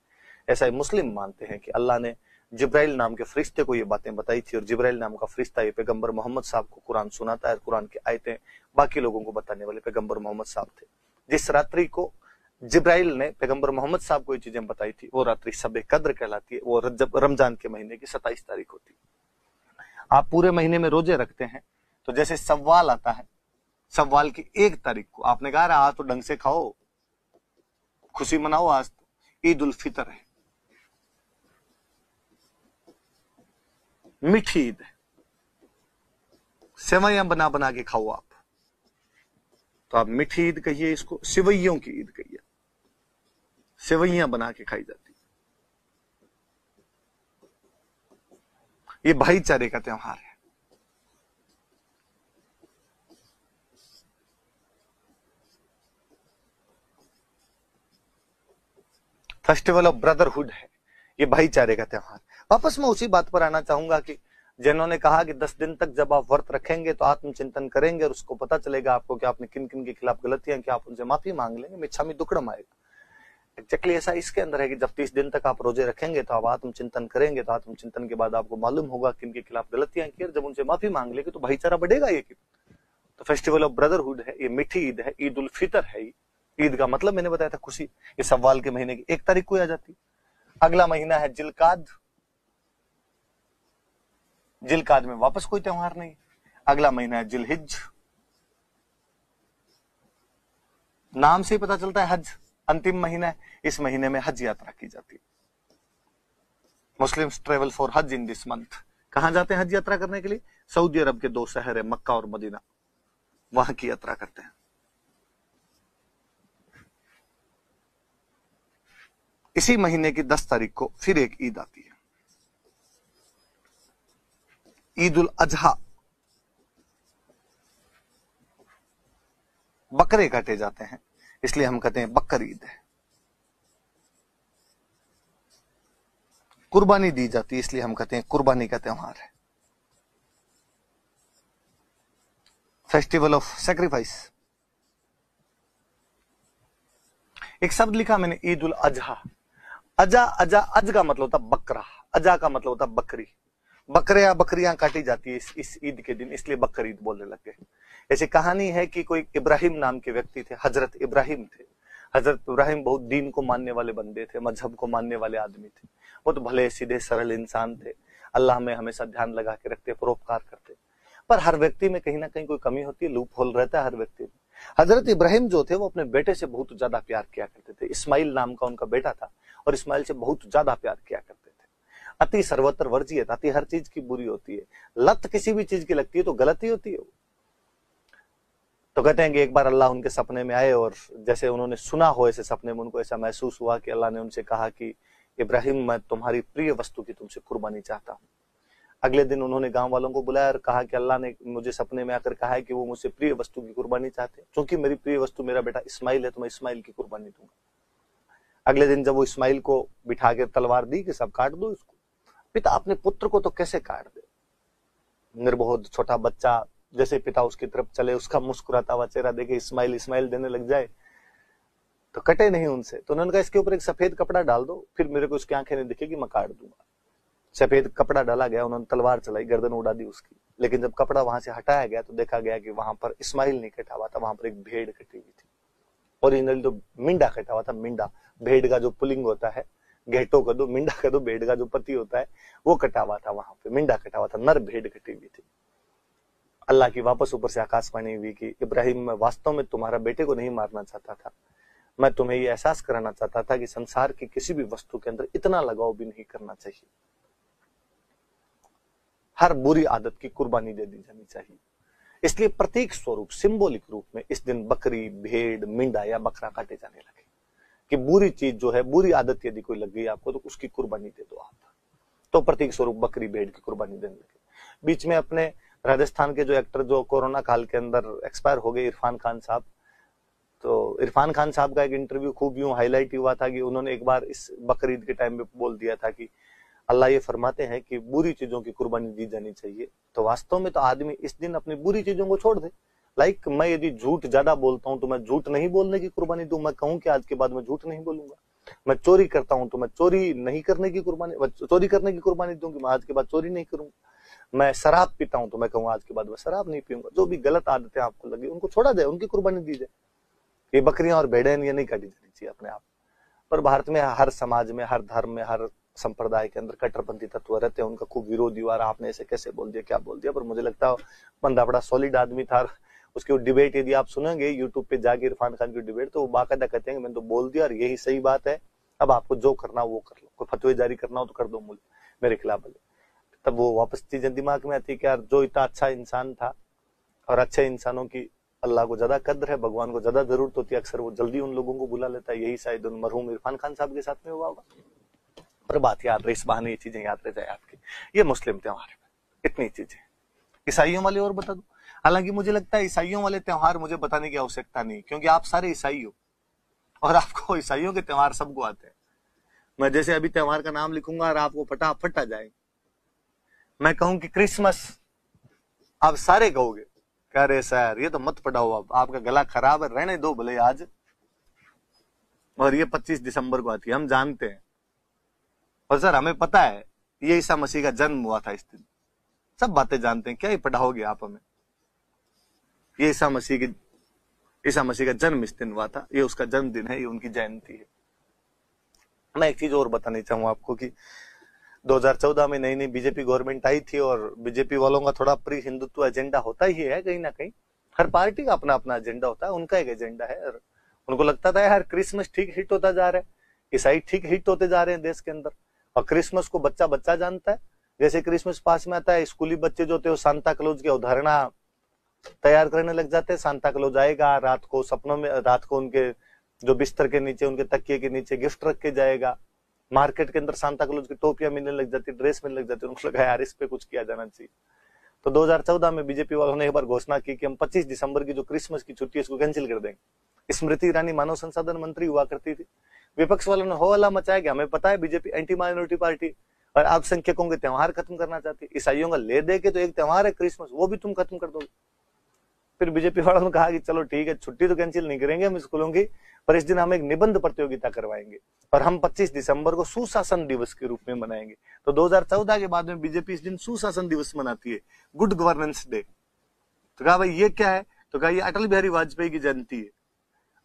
ऐसा ही मुस्लिम मानते हैं कि अल्लाह ने जिब्राइल नाम के फरिश्ते को ये बातें बताई थी और जिब्राइल नाम का फरिश्ता ये पैगंबर मोहम्मद साहब को कुरान सुनाता है, कुरान की आयतें बाकी लोगों को बताने वाले पैगंबर मोहम्मद साहब थे। जिस रात्रि को जिब्राइल ने पैगंबर मोहम्मद साहब को ये चीजें बताई थी वो रात्रि सबे कद्र कहलाती है, वो रमजान के महीने की 27 तारीख होती है। आप पूरे महीने में रोजे रखते हैं, तो जैसे सव्वाल आता है, सव्वाल की 1 तारीख को आपने कहा आज तो ढंग से खाओ, खुशी मनाओ, आज तो ईद उल फितर है, मीठी ईद है, सेवैयां बना बना के खाओ आप, तो आप मीठी ईद कहिए, इसको सेवैयों की ईद कहिए, सेवैयां बना के खाई जाती। ये भाईचारे का त्योहार है। फेस्टिवल ऑफ ब्रदरहुड है, ये भाईचारे का त्योहार। वापस मैं उसी बात पर आना चाहूंगा कि जिन्होंने कहा कि 10 दिन तक जब आप व्रत रखेंगे तो आत्मचिंतन करेंगे और उसको पता चलेगा आपको कि आपने किन किन के खिलाफ गलतियां की, आप उनसे माफी मांग लेंगे, मिच्छामी दुक्कड़म आएगा। एक्जैक्टली ऐसा इसके अंदर है कि जब 30 दिन तक आप रोजे रखेंगे तो आप आत्मचिंतन करेंगे, तो आत्मचिंतन के बाद आपको मालूम होगा किन के खिलाफ गलतियां की, जब उनसे माफी मांग लेंगे तो भाईचारा बढ़ेगा। ये तो फेस्टिवल ऑफ ब्रदरहुड है, ये मीठी ईद है, ईद उल फितर है। ईद का मतलब मैंने बताया था खुशी। ये सव्वाल के महीने की 1 तारीख को आ जाती। अगला महीना है जिलकाद, जिलकाद में वापस कोई त्योहार नहीं। अगला महीना है जिलहिज, नाम से ही पता चलता है हज, अंतिम महीना है। इस महीने में हज यात्रा की जाती है। मुस्लिम्स ट्रेवल फॉर हज इन दिस मंथ। कहां जाते हैं हज यात्रा करने के लिए? सऊदी अरब के 2 शहर है, मक्का और मदीना, वहां की यात्रा करते हैं। इसी महीने की 10 तारीख को फिर एक ईद आती है, ईद उल अजहा। बकरे काटे जाते हैं इसलिए हम कहते हैं बकर ईद है। कुर्बानी दी जाती है इसलिए हम कहते हैं कुर्बानी का त्योहार है। फेस्टिवल ऑफ सैक्रिफाइस, एक शब्द लिखा मैंने, ईद उल अजहा। अजा अजा, अज का मतलब होता बकरा, अजा का मतलब होता बकरी। बकरे या बकरियां काटी जाती है इस ईद के दिन, इसलिए बकर ईद बोलने लग गए। ऐसी कहानी है कि कोई इब्राहिम नाम के व्यक्ति थे, हजरत इब्राहिम थे। हजरत इब्राहिम बहुत दीन को मानने वाले बंदे थे, मजहब को मानने वाले आदमी थे, बहुत भले सीधे सरल इंसान थे, अल्लाह में हमेशा ध्यान लगा के रखते, परोपकार करते। पर हर व्यक्ति में कहीं ना कहीं कोई कमी होती है, लूप होल रहता है हर व्यक्ति में। हजरत इब्राहिम जो थे वो अपने बेटे से बहुत ज्यादा प्यार किया करते थे। इस्माइल नाम का उनका बेटा था और इस्माइल से बहुत ज्यादा प्यार किया करते थे। अति सर्वत्र वर्जियत, अति हर चीज की बुरी होती है। लत किसी भी चीज की लगती है तो गलत ही होती है। तो कहते हैं कि एक बार अल्लाह उनके सपने में आए और जैसे उन्होंने सुना हो ऐसे सपने में, उनको ऐसा महसूस हुआ कि अल्लाह ने उनसे कहा कि इब्राहिम, मैं तुम्हारी प्रिय वस्तु की तुमसे कुर्बानी चाहता हूं। अगले दिन उन्होंने गांव वालों को बुलाया और कहा कि अल्लाह ने मुझे सपने में आकर कहा है कि वो मुझसे प्रिय वस्तु की कुर्बानी चाहते हैं, क्योंकि मेरी प्रिय वस्तु मेरा बेटा इस्माइल है तो मैं इस्माइल की कुर्बानी दूंगा। अगले दिन जब वो इस्माइल को बिठा के तलवार दी कि सब काट दो इसको, पिता अपने पुत्र को तो कैसे काट दे। निर्बोध छोटा बच्चा जैसे पिता उसकी तरफ चले, उसका मुस्कुराता हुआ चेहरा देखे इस्माइल इस्माइल देने लग जाए तो कटे नहीं उनसे। तो उन्होंने कहा इसके ऊपर एक सफेद कपड़ा डाल दो, फिर मेरे को उसकी आंखें नहीं दिखेगी, मैं काट दूंगा। सफेद कपड़ा डाला गया, उन्होंने तलवार चलाई, गर्दन उड़ा दी उसकी। लेकिन जब कपड़ा वहां से हटाया गया तो देखा गया कि वहां पर इस्माइल नहीं कटा हुआ था, वहां पर एक भेड़ कटी हुई थी। ओरिजिनल जो मिंडा कटा हुआ था, मिंडा भेड़ का जो पुलिंग होता है, घेटो का दो, मिंडा का दो, भेड़ का जो पति होता है वो कटा हुआ था, वहां पे मिंडा कटा हुआ था, नर भेड़ कटी हुई थी। अल्लाह की वापस ऊपर से आकाशवाणी हुई कि इब्राहिम, मैं वास्तव में तुम्हारा बेटे को नहीं मारना चाहता था, मैं तुम्हें ये एहसास कराना चाहता था कि संसार की किसी भी वस्तु के अंदर इतना लगाव भी नहीं करना चाहिए। हर बुरी आदत की कुर्बानी दे दी जानी चाहिए। इसलिए प्रतीक स्वरूप, सिंबॉलिक रूप में इस दिन बकरी, भेड़, मिंडा या बकरा काटे जाने लगे कि बुरी चीज जो है, बुरी आदत यदि कोई लग गई आपको तो उसकी कुर्बानी दे दो आप। तो प्रतीक स्वरूप बकरी भेड़ की कुर्बानी देने लगे। बीच में अपने राजस्थान के जो एक्टर जो कोरोना काल के अंदर एक्सपायर हो गए, इरफान खान साहब, तो इरफान खान साहब का एक इंटरव्यू खूब यूं हाईलाइट हुआ था कि उन्होंने एक बार इस बकरीद के टाइम में बोल दिया था कि अल्लाह ये फरमाते हैं कि बुरी चीजों की कुर्बानी दी जानी चाहिए। तो वास्तव में तो आदमी इस दिन अपनी बुरी चीजों को छोड़ दे। लाइक मैं यदि झूठ ज्यादा बोलता हूं तो मैं झूठ नहीं बोलने की कुर्बानी दूं। मैं कहूं कि आज के बाद मैं झूठ नहीं बोलूंगा। मैं चोरी करता हूं तो मैं चोरी नहीं करने की कुर्बानी, चोरी करने की कुर्बानी दूं कि मैं आज के बाद चोरी नहीं करूंगा। मैं शराब पीता हूं तो मैं कहूँ आज के बाद मैं शराब नहीं पीऊंगा। जो भी गलत आदतें आपको लगी उनको छोड़ा जाए, उनकी कुर्बानी दी जाए। ये बकरियां और भेड़ें ये नहीं काटी जानी चाहिए अपने आप। पर भारत में हर समाज में, हर धर्म में, हर संप्रदाय के अंदर कट्टरपंथी तत्व रहते हैं, उनका खूब विरोधी हुआ। आपने ऐसे कैसे बोल दिया, क्या बोल दिया। पर मुझे लगता है बंदा बड़ा सॉलिड आदमी था। उसकी डिबेट यदि आप सुनेंगे यूट्यूब पे जाके इरफान खान की डिबेट, तो वो बाकायदा कहते हैं कि मैंने तो बोल दिया और यही सही बात है, अब आपको जो करना हो वो कर लो, कोई फतवे जारी करना हो तो कर दो मेरे खिलाफ भले। तब वो वापस चीजें दिमाग में आती कि यार जो इतना अच्छा इंसान था, और अच्छे इंसानों की अल्लाह को ज्यादा कद्र है, भगवान को ज्यादा जरूरत होती है, अक्सर वो जल्दी उन लोगों को बुला लेता है। यही शायद उन मरहूम इरफान खान साहब के साथ में हुआ होगा। पर बात याद रहे, इस बहाने ये चीजें याद रह जाए आपकी। ये मुस्लिम त्योहार है, इतनी चीजें। ईसाइयों वाले और बता दूं, हालांकि मुझे लगता है ईसाइयों वाले त्योहार मुझे बताने की आवश्यकता नहीं, क्योंकि आप सारे ईसाई हो और आपको ईसाइयों के त्योहार सबको आते हैं। मैं जैसे अभी त्योहार का नाम लिखूंगा और आपको फटाफट आ जाएंगे। मैं कहूं कि क्रिसमस, आप सारे कहोगे अरे सर ये तो मत पढ़ाओ, अब आपका गला खराब है, रहने दो भले आज। और ये 25 दिसंबर को आती है, हम जानते हैं। और सर हमें पता है ये ईसा मसीह का जन्म हुआ था इस दिन, सब बातें जानते हैं, क्या ही पढ़ाओगे आप हमें। ये ईसा मसीह का जन्म इस दिन हुआ था, ये उसका जन्मदिन है, ये उनकी जयंती है। मैं एक चीज और बतानी चाहूंगा आपको कि 2014 में नई नई बीजेपी गवर्नमेंट आई थी और बीजेपी वालों का थोड़ा प्री हिंदुत्व एजेंडा होता ही है कहीं ना कहीं। हर पार्टी का अपना अपना एजेंडा होता है, उनका एक एजेंडा है। और उनको लगता था यार क्रिसमस ठीक हिट होता जा रहा है, ईसाई ठीक हिट होते जा रहे हैं देश के अंदर, और क्रिसमस को बच्चा बच्चा जानता है। जैसे क्रिसमस पास में आता है, स्कूली बच्चे जो थे वो सांता क्लॉज की अवधारणा तैयार करने लग जाते हैं। सांता क्लॉज आएगा रात को, सपनों में रात को उनके जो बिस्तर के नीचे, उनके तकिए के नीचे गिफ्ट रख के जाएगा। मार्केट के अंदर सांता क्लॉज की टोपियां मिलने लग जाती, ड्रेस मिलने लग जाती। उनको लगा यार इस पे कुछ किया जाना चाहिए। तो 2014 में बीजेपी वालों ने एक बार घोषणा की कि हम 25 दिसंबर की जो क्रिसमस की छुट्टी है इसको कैंसिल कर देंगे। स्मृति ईरानी मानव संसाधन मंत्री हुआ करती थी। विपक्ष वालों ने हो हल्ला मचाया कि हमें पता है बीजेपी एंटी माइनॉरिटी पार्टी और अल्पसंख्यकों के त्योहार खत्म करना चाहती है। ईसाइयों का ले दे के तो एक त्योहार है क्रिसमस, वो भी तुम खत्म कर दोगे। फिर बीजेपी वालों ने कहा कि चलो ठीक है, छुट्टी तो कैंसिल नहीं करेंगे हम स्कूलों की, पर इस दिन हम एक निबंध प्रतियोगिता करवाएंगे और हम 25 दिसंबर को सुशासन दिवस के रूप में मनाएंगे। तो 2014 के बाद में बीजेपी इस दिन सुशासन दिवस मनाती है, गुड गवर्नेंस डे। तो कहा भाई ये क्या है, तो कहा ये अटल बिहारी वाजपेयी की जयंती है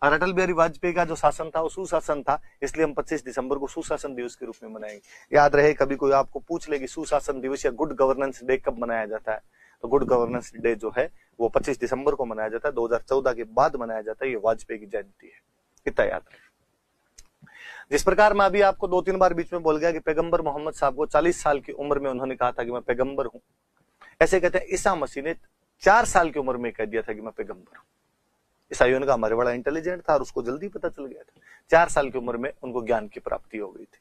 और अटल बिहारी वाजपेयी का जो शासन था वो सुशासन था, इसलिए हम 25 दिसंबर को सुशासन दिवस के रूप में मनाएंगे। याद रहे, कभी कोई आपको पूछ ले कि सुशासन दिवस या गुड गवर्नेंस डे कब मनाया जाता है, तो गुड गवर्नेंस डे जो है वो 25 दिसंबर को मनाया जाता है, 2014 के बाद मनाया जाता है, ये वाजपेयी की जयंती है। इतना याद रहे। जिस प्रकार मैं अभी आपको 2-3 बार बीच में बोल गया कि पैगंबर मोहम्मद साहब को 40 साल की उम्र में उन्होंने कहा था कि मैं पैगंबर हूं, ऐसे कहते हैं ईसा मसीह ने 4 साल की उम्र में कह दिया था कि मैं पैगंबर हूं। ईसाइयों ने कहा हमारे बड़ा इंटेलिजेंट था और उसको जल्दी पता चल गया था। 4 साल की उम्र में उनको ज्ञान की प्राप्ति हो गई थी।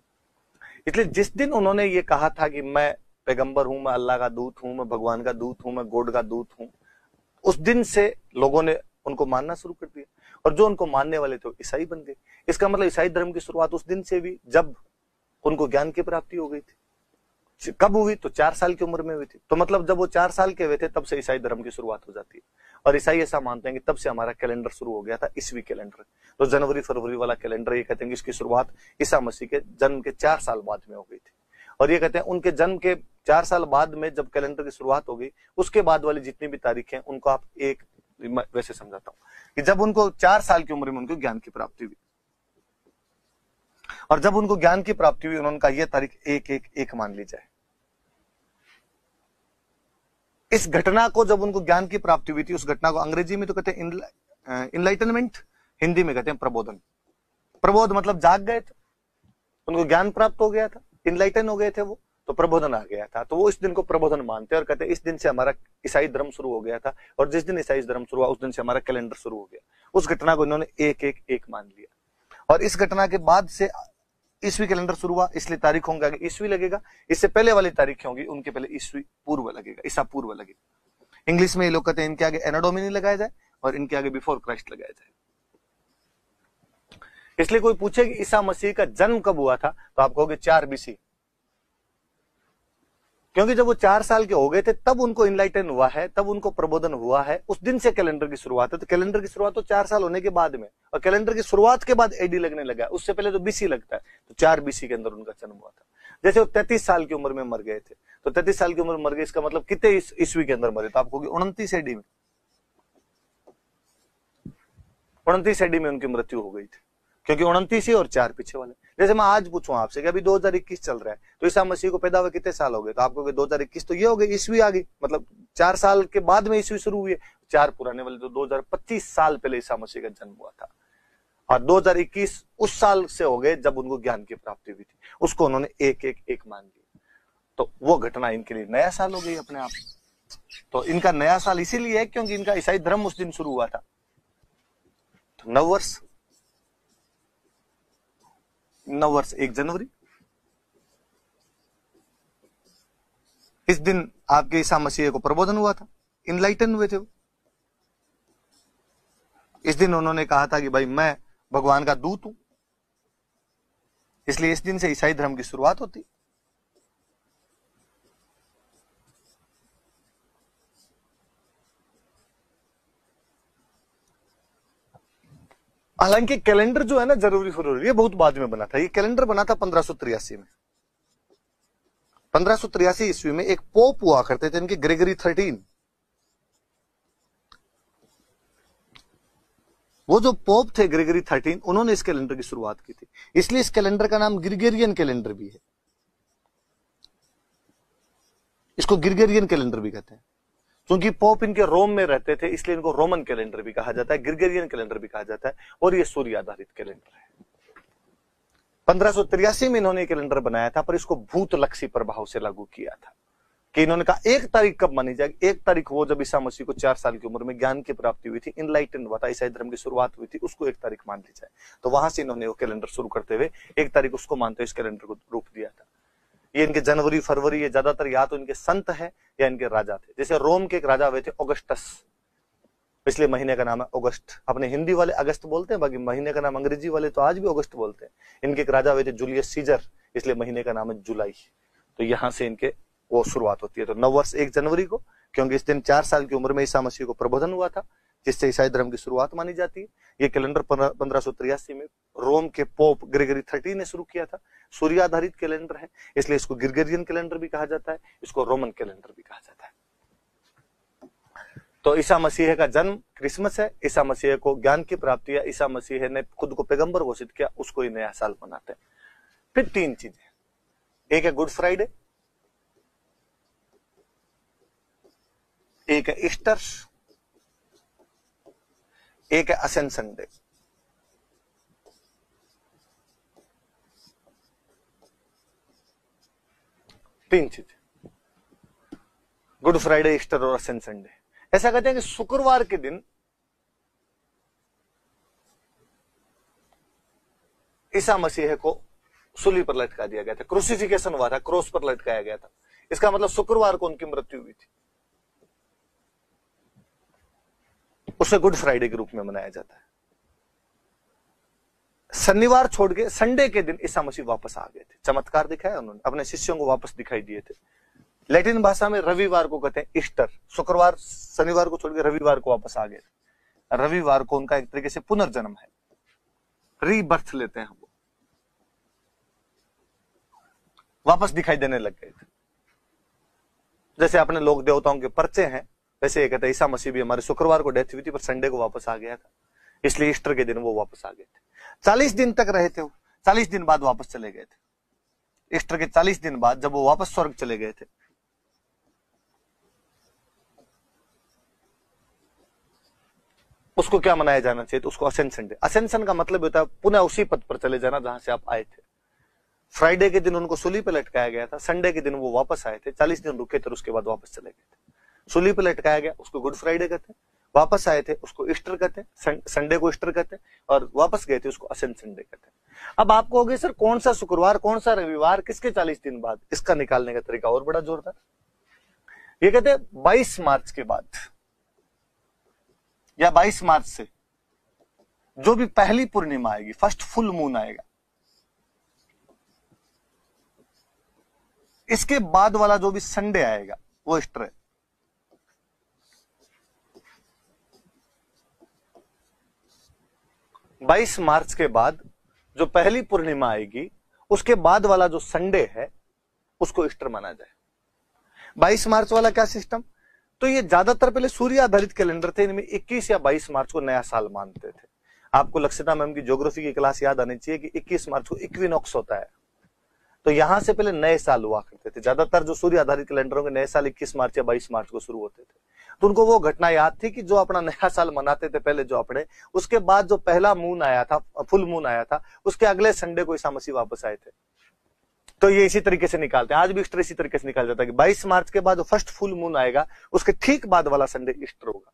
इसलिए जिस दिन उन्होंने ये कहा था कि मैं पैगंबर हूं, मैं अल्लाह का दूत हूं, मैं भगवान का दूत हूं, मैं गॉड का दूत हूं, उस दिन से लोगों ने उनको मानना शुरू कर दिया और जो उनको मानने वाले थे ईसाई बन गए। इसका मतलब ईसाई धर्म की शुरुआत उस दिन से हुई जब उनको ज्ञान की प्राप्ति हो गई थी। कब हुई, तो 4 साल की उम्र में हुई थी। तो मतलब जब वो 4 साल के हुए थे तब से ईसाई धर्म की शुरुआत हो जाती है। और ईसाई ऐसा मानते हैं कि तब से हमारा कैलेंडर शुरू हो गया था, ईस्वी कैलेंडर। तो जनवरी फरवरी वाला कैलेंडर, ये कहते हैं कि इसकी शुरुआत ईसा मसीह के जन्म के 4 साल बाद में हो गई थी। और ये कहते हैं उनके जन्म के 4 साल बाद में जब कैलेंडर की शुरुआत हो गई, उसके बाद वाली जितनी भी तारीखें उनको आप एक वैसे समझाता हूं कि जब उनको 4 साल की उम्र में उनको ज्ञान की प्राप्ति हुई और जब उनको ज्ञान की प्राप्ति हुई उन्होंने कहा यह तारीख 1-1-1 मान ली जाए। इस घटना को जब उनको ज्ञान की प्राप्ति हुई थी, उस घटना को अंग्रेजी में तो कहते हैं इनलाइटनमेंट, हिंदी में कहते हैं प्रबोधन। प्रबोध मतलब जाग गए थे, उनको ज्ञान प्राप्त हो गया था, इनलाइटन हो गए थे वो, तो प्रबोधन आ गया था। तो वो इस दिन को प्रबोधन मानते हैं और कहते हैं इस दिन से हमारा ईसाई धर्म शुरू हो गया था और जिस दिन ईसाई धर्म शुरू हुआ उस दिन से हमारा कैलेंडर शुरू हो गया। उस घटना को इन्होंने 1-1-1 मान लिया और इस घटना के बाद से ईस्वी कैलेंडर शुरू हुआ, इसलिए तारीख होंगे आगे ईस्वी लगेगा। इससे पहले वाली तारीखें होंगी उनके पहले ईस्वी पूर्व लगेगा, ईसा पूर्व लगेगा। इंग्लिश में ये लोग कहते हैं इनके आगे एनो डोमिनी लगाया जाए और इनके आगे बिफोर क्राइस्ट लगाया जाए। इसलिए कोई पूछे कि ईसा मसीह का जन्म कब हुआ था, तो आप कहोगे 4 BC, क्योंकि जब वो 4 साल के हो गए थे तब उनको इनलाइटन हुआ है, तब उनको प्रबोधन हुआ है, उस दिन से कैलेंडर की शुरुआत है। तो कैलेंडर की शुरुआत तो 4 साल होने के बाद में, और कैलेंडर की शुरुआत के बाद एडी लगने लगा, उससे पहले तो BC लगता है। तो 4 BC के अंदर उनका जन्म हुआ था। जैसे वो 33 साल की उम्र में मर गए थे, तो 33 साल की उम्र में मर गए, इसका मतलब कितने ईस्वी के अंदर मरे, तो आपको 29 AD में, 29 AD में उनकी मृत्यु हो गई थी, क्योंकि 29 ही और 4 पीछे वाले। जैसे मैं आज पूछूं आपसे कि अभी 2021 चल रहा है, तो ईसा मसीह को पैदा हुए कितने साल हो गए, तो आपको 2021 तो ये हो गई, ईस्वी आ गई, मतलब 4 साल के बाद में ईस्वी शुरू हुई है। 4 पुराने वाले तो 2025 साल पहले ईसा मसीह का जन्म हुआ था और 2021 उस साल से हो गए जब उनको ज्ञान की प्राप्ति हुई थी, उसको उन्होंने 1-1-1 मान लिया। तो वो घटना इनके लिए नया साल हो गई अपने आप। तो इनका नया साल इसीलिए है क्योंकि इनका ईसाई धर्म उस दिन शुरू हुआ था। तो नववर्ष 1 जनवरी, इस दिन आपके ईसा मसीह को प्रबोधन हुआ था, इनलाइटन हुए थे वो। इस दिन उन्होंने कहा था कि भाई मैं भगवान का दूत हूं, इसलिए इस दिन से ईसाई धर्म की शुरुआत होती। हालांकि कैलेंडर जो है ना जरूरी फरवरी, ये बहुत बाद में बना था। ये कैलेंडर बना था 1583 में। 1583 ईस्वी में एक पोप हुआ करते थे इनके, ग्रेगरी 13। वो जो पोप थे ग्रेगरी 13, उन्होंने इस कैलेंडर की शुरुआत की थी, इसलिए इस कैलेंडर का नाम ग्रिगोरियन कैलेंडर भी है। इसको ग्रिगोरियन कैलेंडर भी कहते हैं क्योंकि पोप इनके रोम में रहते थे, इसलिए इनको रोमन कैलेंडर भी कहा जाता है, ग्रिगोरियन कैलेंडर भी कहा जाता है, और ये सूर्य आधारित कैलेंडर है। 1583 में इन्होंने कैलेंडर बनाया था, पर इसको भूतलक्षी प्रभाव से लागू किया था कि इन्होंने कहा 1 तारीख कब मानी जाएगी, 1 तारीख वो जब ईसा मसीह को 4 साल की उम्र में ज्ञान की प्राप्ति हुई थी, इनलाइटन हुआ था, ईसाई धर्म की शुरुआत हुई थी, उसको 1 तारीख मान ली जाए। तो वहां से इन्होंने वो कैलेंडर शुरू करते हुए 1 तारीख उसको मानते हुए इस कैलेंडर को रूप दिया था। ये इनके जनवरी फरवरी, ये ज्यादातर या तो इनके संत है या इनके राजा थे। जैसे रोम के एक राजा हुए थे ऑगस्टस, इसलिए महीने का नाम है अगस्त। अपने हिंदी वाले अगस्त बोलते हैं, बाकी महीने का नाम अंग्रेजी वाले तो आज भी अगस्त बोलते हैं। इनके एक राजा हुए थे जूलियस सीजर, इसलिए महीने का नाम है जुलाई। तो यहां से इनके वो शुरुआत होती है। तो नववर्ष 1 जनवरी को, क्योंकि इस दिन 4 साल की उम्र में ईसा मसीह को प्रबोधन हुआ था, जिससे ईसाई धर्म की शुरुआत मानी जाती है। ये कैलेंडर 1583 में रोम के पोप ग्रेगरी 13 ने शुरू किया था। सूर्य आधारित कैलेंडर है, इसलिए इसको ग्रेगोरियन कैलेंडर भी कहा जाता है, इसको रोमन कैलेंडर भी कहा जाता है। तो ईसा मसीह का जन्म क्रिसमस है, ईसा मसीह को ज्ञान की प्राप्ति है, ईसा मसीह ने खुद को पैगंबर घोषित किया, उसको ही नया साल मनाते हैं। फिर 3 चीजें, एक है गुड फ्राइडे, एक है ईस्टर, एक है असेंशन डे। तीन चीज, गुड फ्राइडे, ईस्टर और असेंशन डे। ऐसा कहते हैं कि शुक्रवार के दिन ईसा मसीह को सूली पर लटका दिया गया था, क्रूसिफिकेशन हुआ था, क्रॉस पर लटकाया गया था। इसका मतलब शुक्रवार को उनकी मृत्यु हुई थी। उसे गुड फ्राइडे के रूप में मनाया जाता है। शनिवार छोड़ के संडे के दिन ईसा मसीह वापस आ गए थे, चमत्कार दिखाया उन्होंने, अपने शिष्यों को वापस दिखाई दिए थे। लैटिन भाषा में रविवार को कहते हैं ईस्टर। शुक्रवार शनिवार को छोड़ के रविवार को वापस आ गए थे। रविवार को उनका एक तरीके से पुनर्जन्म है, रीबर्थ लेते हैं, वो वापस दिखाई देने लग गए थे। जैसे अपने लोक देवताओं के पर्चे हैं, वैसे ये कहते हैं ईसा मसीह भी हमारे शुक्रवार को डेथ हुई थी पर संडे को वापस आ गया था, इसलिए ईस्टर के दिन वो वापस आ गए थे। 40 दिन तक रहे थे वो, 40 दिन बाद वापस चले गए थे। ईस्टर के 40 दिन बाद जब वो वापस स्वर्ग चले गए थे, उसको क्या मनाया जाना चाहिए? तो उसको असेंशन डे। असेंशन का मतलब होता है पुनः उसी पद पर चले जाना जहां से आप आए थे। फ्राइडे के दिन उनको सूली पे लटकाया गया था, संडे के दिन वो वापस आए थे, 40 दिन रुके थे, उसके बाद वापस चले गए थे। सूली पे लटकाया गया उसको गुड फ्राइडे कहते हैं, वापस आए थे उसको ईस्टर कहते हैं, संडे को ईस्टर कहते हैं, और वापस गए थे उसको असेंशन डे कहते हैं। अब आप कहोगे सर कौन सा शुक्रवार, कौन सा रविवार, किसके 40 दिन बाद? इसका निकालने का तरीका और बड़ा जोरदार। ये कहते हैं 22 मार्च के बाद या 22 मार्च से जो भी पहली पूर्णिमा आएगी, फर्स्ट फुल मून आएगा, इसके बाद वाला जो भी संडे आएगा वो ईस्टर है। बाईस मार्च के बाद जो पहली पूर्णिमा आएगी उसके बाद वाला जो संडे है उसको ईस्टर माना जाए। 22 मार्च वाला क्या सिस्टम? तो ये ज्यादातर पहले सूर्य आधारित कैलेंडर थे, इनमें 21 या 22 मार्च को नया साल मानते थे। आपको लक्षिता मैम की ज्योग्राफी की क्लास याद आनी चाहिए कि 21 मार्च को इक्विनॉक्स होता है, तो यहां से पहले नए साल हुआ करते थे। ज्यादातर जो सूर्य आधारित कैलेंडरों के नए साल 21 मार्च या 22 मार्च को शुरू होते थे। तो उनको वो घटना याद थी कि जो अपना नया साल मनाते थे पहले जो अपने, उसके बाद जो पहला मून आया था, फुल मून आया था, उसके अगले संडे को ईसा मसीह वापस आए थे। तो ये इसी तरीके से निकालते हैं, आज भी ईस्टर इसी तरीके से निकाल जाता है कि 22 मार्च के बाद जो फर्स्ट फुल मून आएगा उसके ठीक बाद वाला संडे ईस्टर होगा।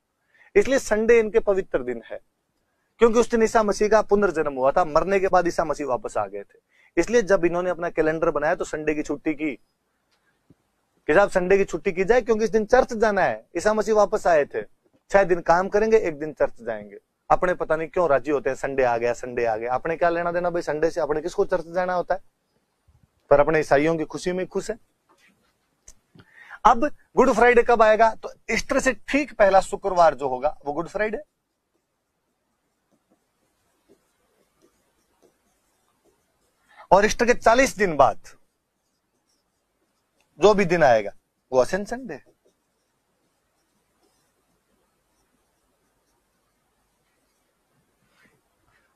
इसलिए संडे इनके पवित्र दिन है, क्योंकि उस दिन ईसा मसीह का पुनर्जन्म हुआ था, मरने के बाद ईसा मसीह वापस आ गए थे। इसलिए जब इन्होंने अपना कैलेंडर बनाया तो संडे की छुट्टी की, कि साहब संडे की छुट्टी की जाए क्योंकि इस दिन चर्च जाना है, ईसा मसीह वापस आए थे, 6 दिन काम करेंगे, 1 दिन चर्च जाएंगे। अपने पता नहीं क्यों राजी होते हैं, संडे आ गया, संडे आ गया, अपने क्या लेना देना भाई संडे से, अपने किसको चर्च जाना होता है? पर अपने ईसाइयों की खुशी में खुश है। अब गुड फ्राइडे कब आएगा? तो ईस्टर से ठीक पहला शुक्रवार जो होगा वो गुड फ्राइडे। और ईस्टर के 40 दिन बाद जो भी दिन आएगा वो असेंशन डे।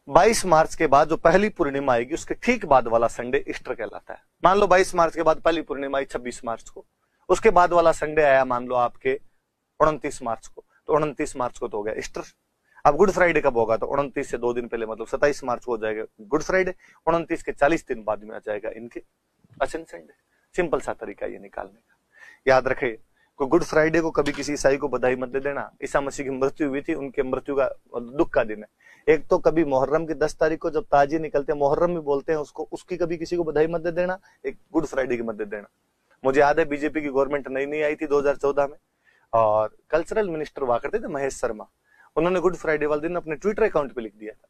बाईस मार्च के बाद जो पहली पूर्णिमा आएगी उसके ठीक बाद वाला संडे ईस्टर कहलाता है। मान लो 22 मार्च के बाद पहली पूर्णिमा आई 26 मार्च को, उसके बाद वाला संडे आया मान लो आपके 29 मार्च को, तो 29 मार्च को तो हो गया ईस्टर। अब गुड फ्राइडे कब होगा? तो 29 से 2 दिन पहले, मतलब 27 मार्च को हो जाएगा गुड फ्राइडे। 29 के 40 दिन बाद में आ जाएगा इनके असेंशन डे। सिंपल सा तरीका ये निकालने का, याद रखे। को गुड फ्राइडे को कभी किसी ईसाई को बधाई मत दे देना। ईसा मसीह की मृत्यु हुई थी, उनके मृत्यु का दुख का दिन है। एक तो कभी मुहर्रम की 10 तारीख को जब ताजी निकलते हैं, मुहर्रम भी बोलते हैं उसको, उसकी कभी किसी को बधाई मत दे देना, एक गुड फ्राइडे की मत दे देना। मुझे याद है बीजेपी की गवर्नमेंट नई आई थी 2014 में, और कल्चरल मिनिस्टर हुआ करते थे महेश शर्मा, उन्होंने गुड फ्राइडे वाले दिन अपने ट्विटर अकाउंट पे लिख दिया था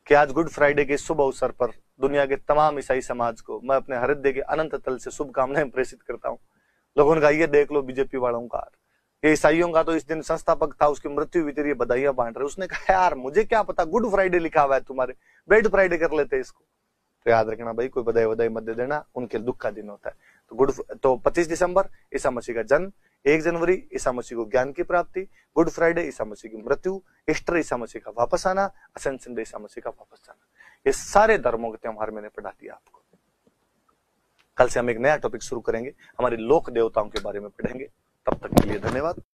कि आज गुड फ्राइडे के शुभ अवसर पर दुनिया के तमाम ईसाई समाज को मैं अपने हृदय के अनंत तल से शुभकामनाएं प्रेषित करता हूं। लोगों ने कहा ये देख लो बीजेपी वालों का, ये ईसाइयों का तो इस दिन संस्थापक था, उसकी मृत्यु हुई थी, बधाइयां बांट रहे। उसने कहा यार मुझे क्या पता, गुड फ्राइडे लिखा हुआ है तुम्हारे, बेड फ्राइडे कर लेते इसको। तो याद रखना भाई, कोई बधाई मत दे देना, उनके दुख का दिन होता है। तो 25 दिसंबर ईसा मसीह का जन्म, 1 जनवरी ईसा मसीह को ज्ञान की प्राप्ति, गुड फ्राइडे ईसा मसीह की मृत्यु, ईस्टर ईसा मसीह का वापस आना, असेंशन डे ईसा मसीह का वापस आना। ये सारे धर्मों के त्योहार मैंने पढ़ा दिया आपको। कल से हम एक नया टॉपिक शुरू करेंगे, हमारे लोक देवताओं के बारे में पढ़ेंगे। तब तक के लिए धन्यवाद।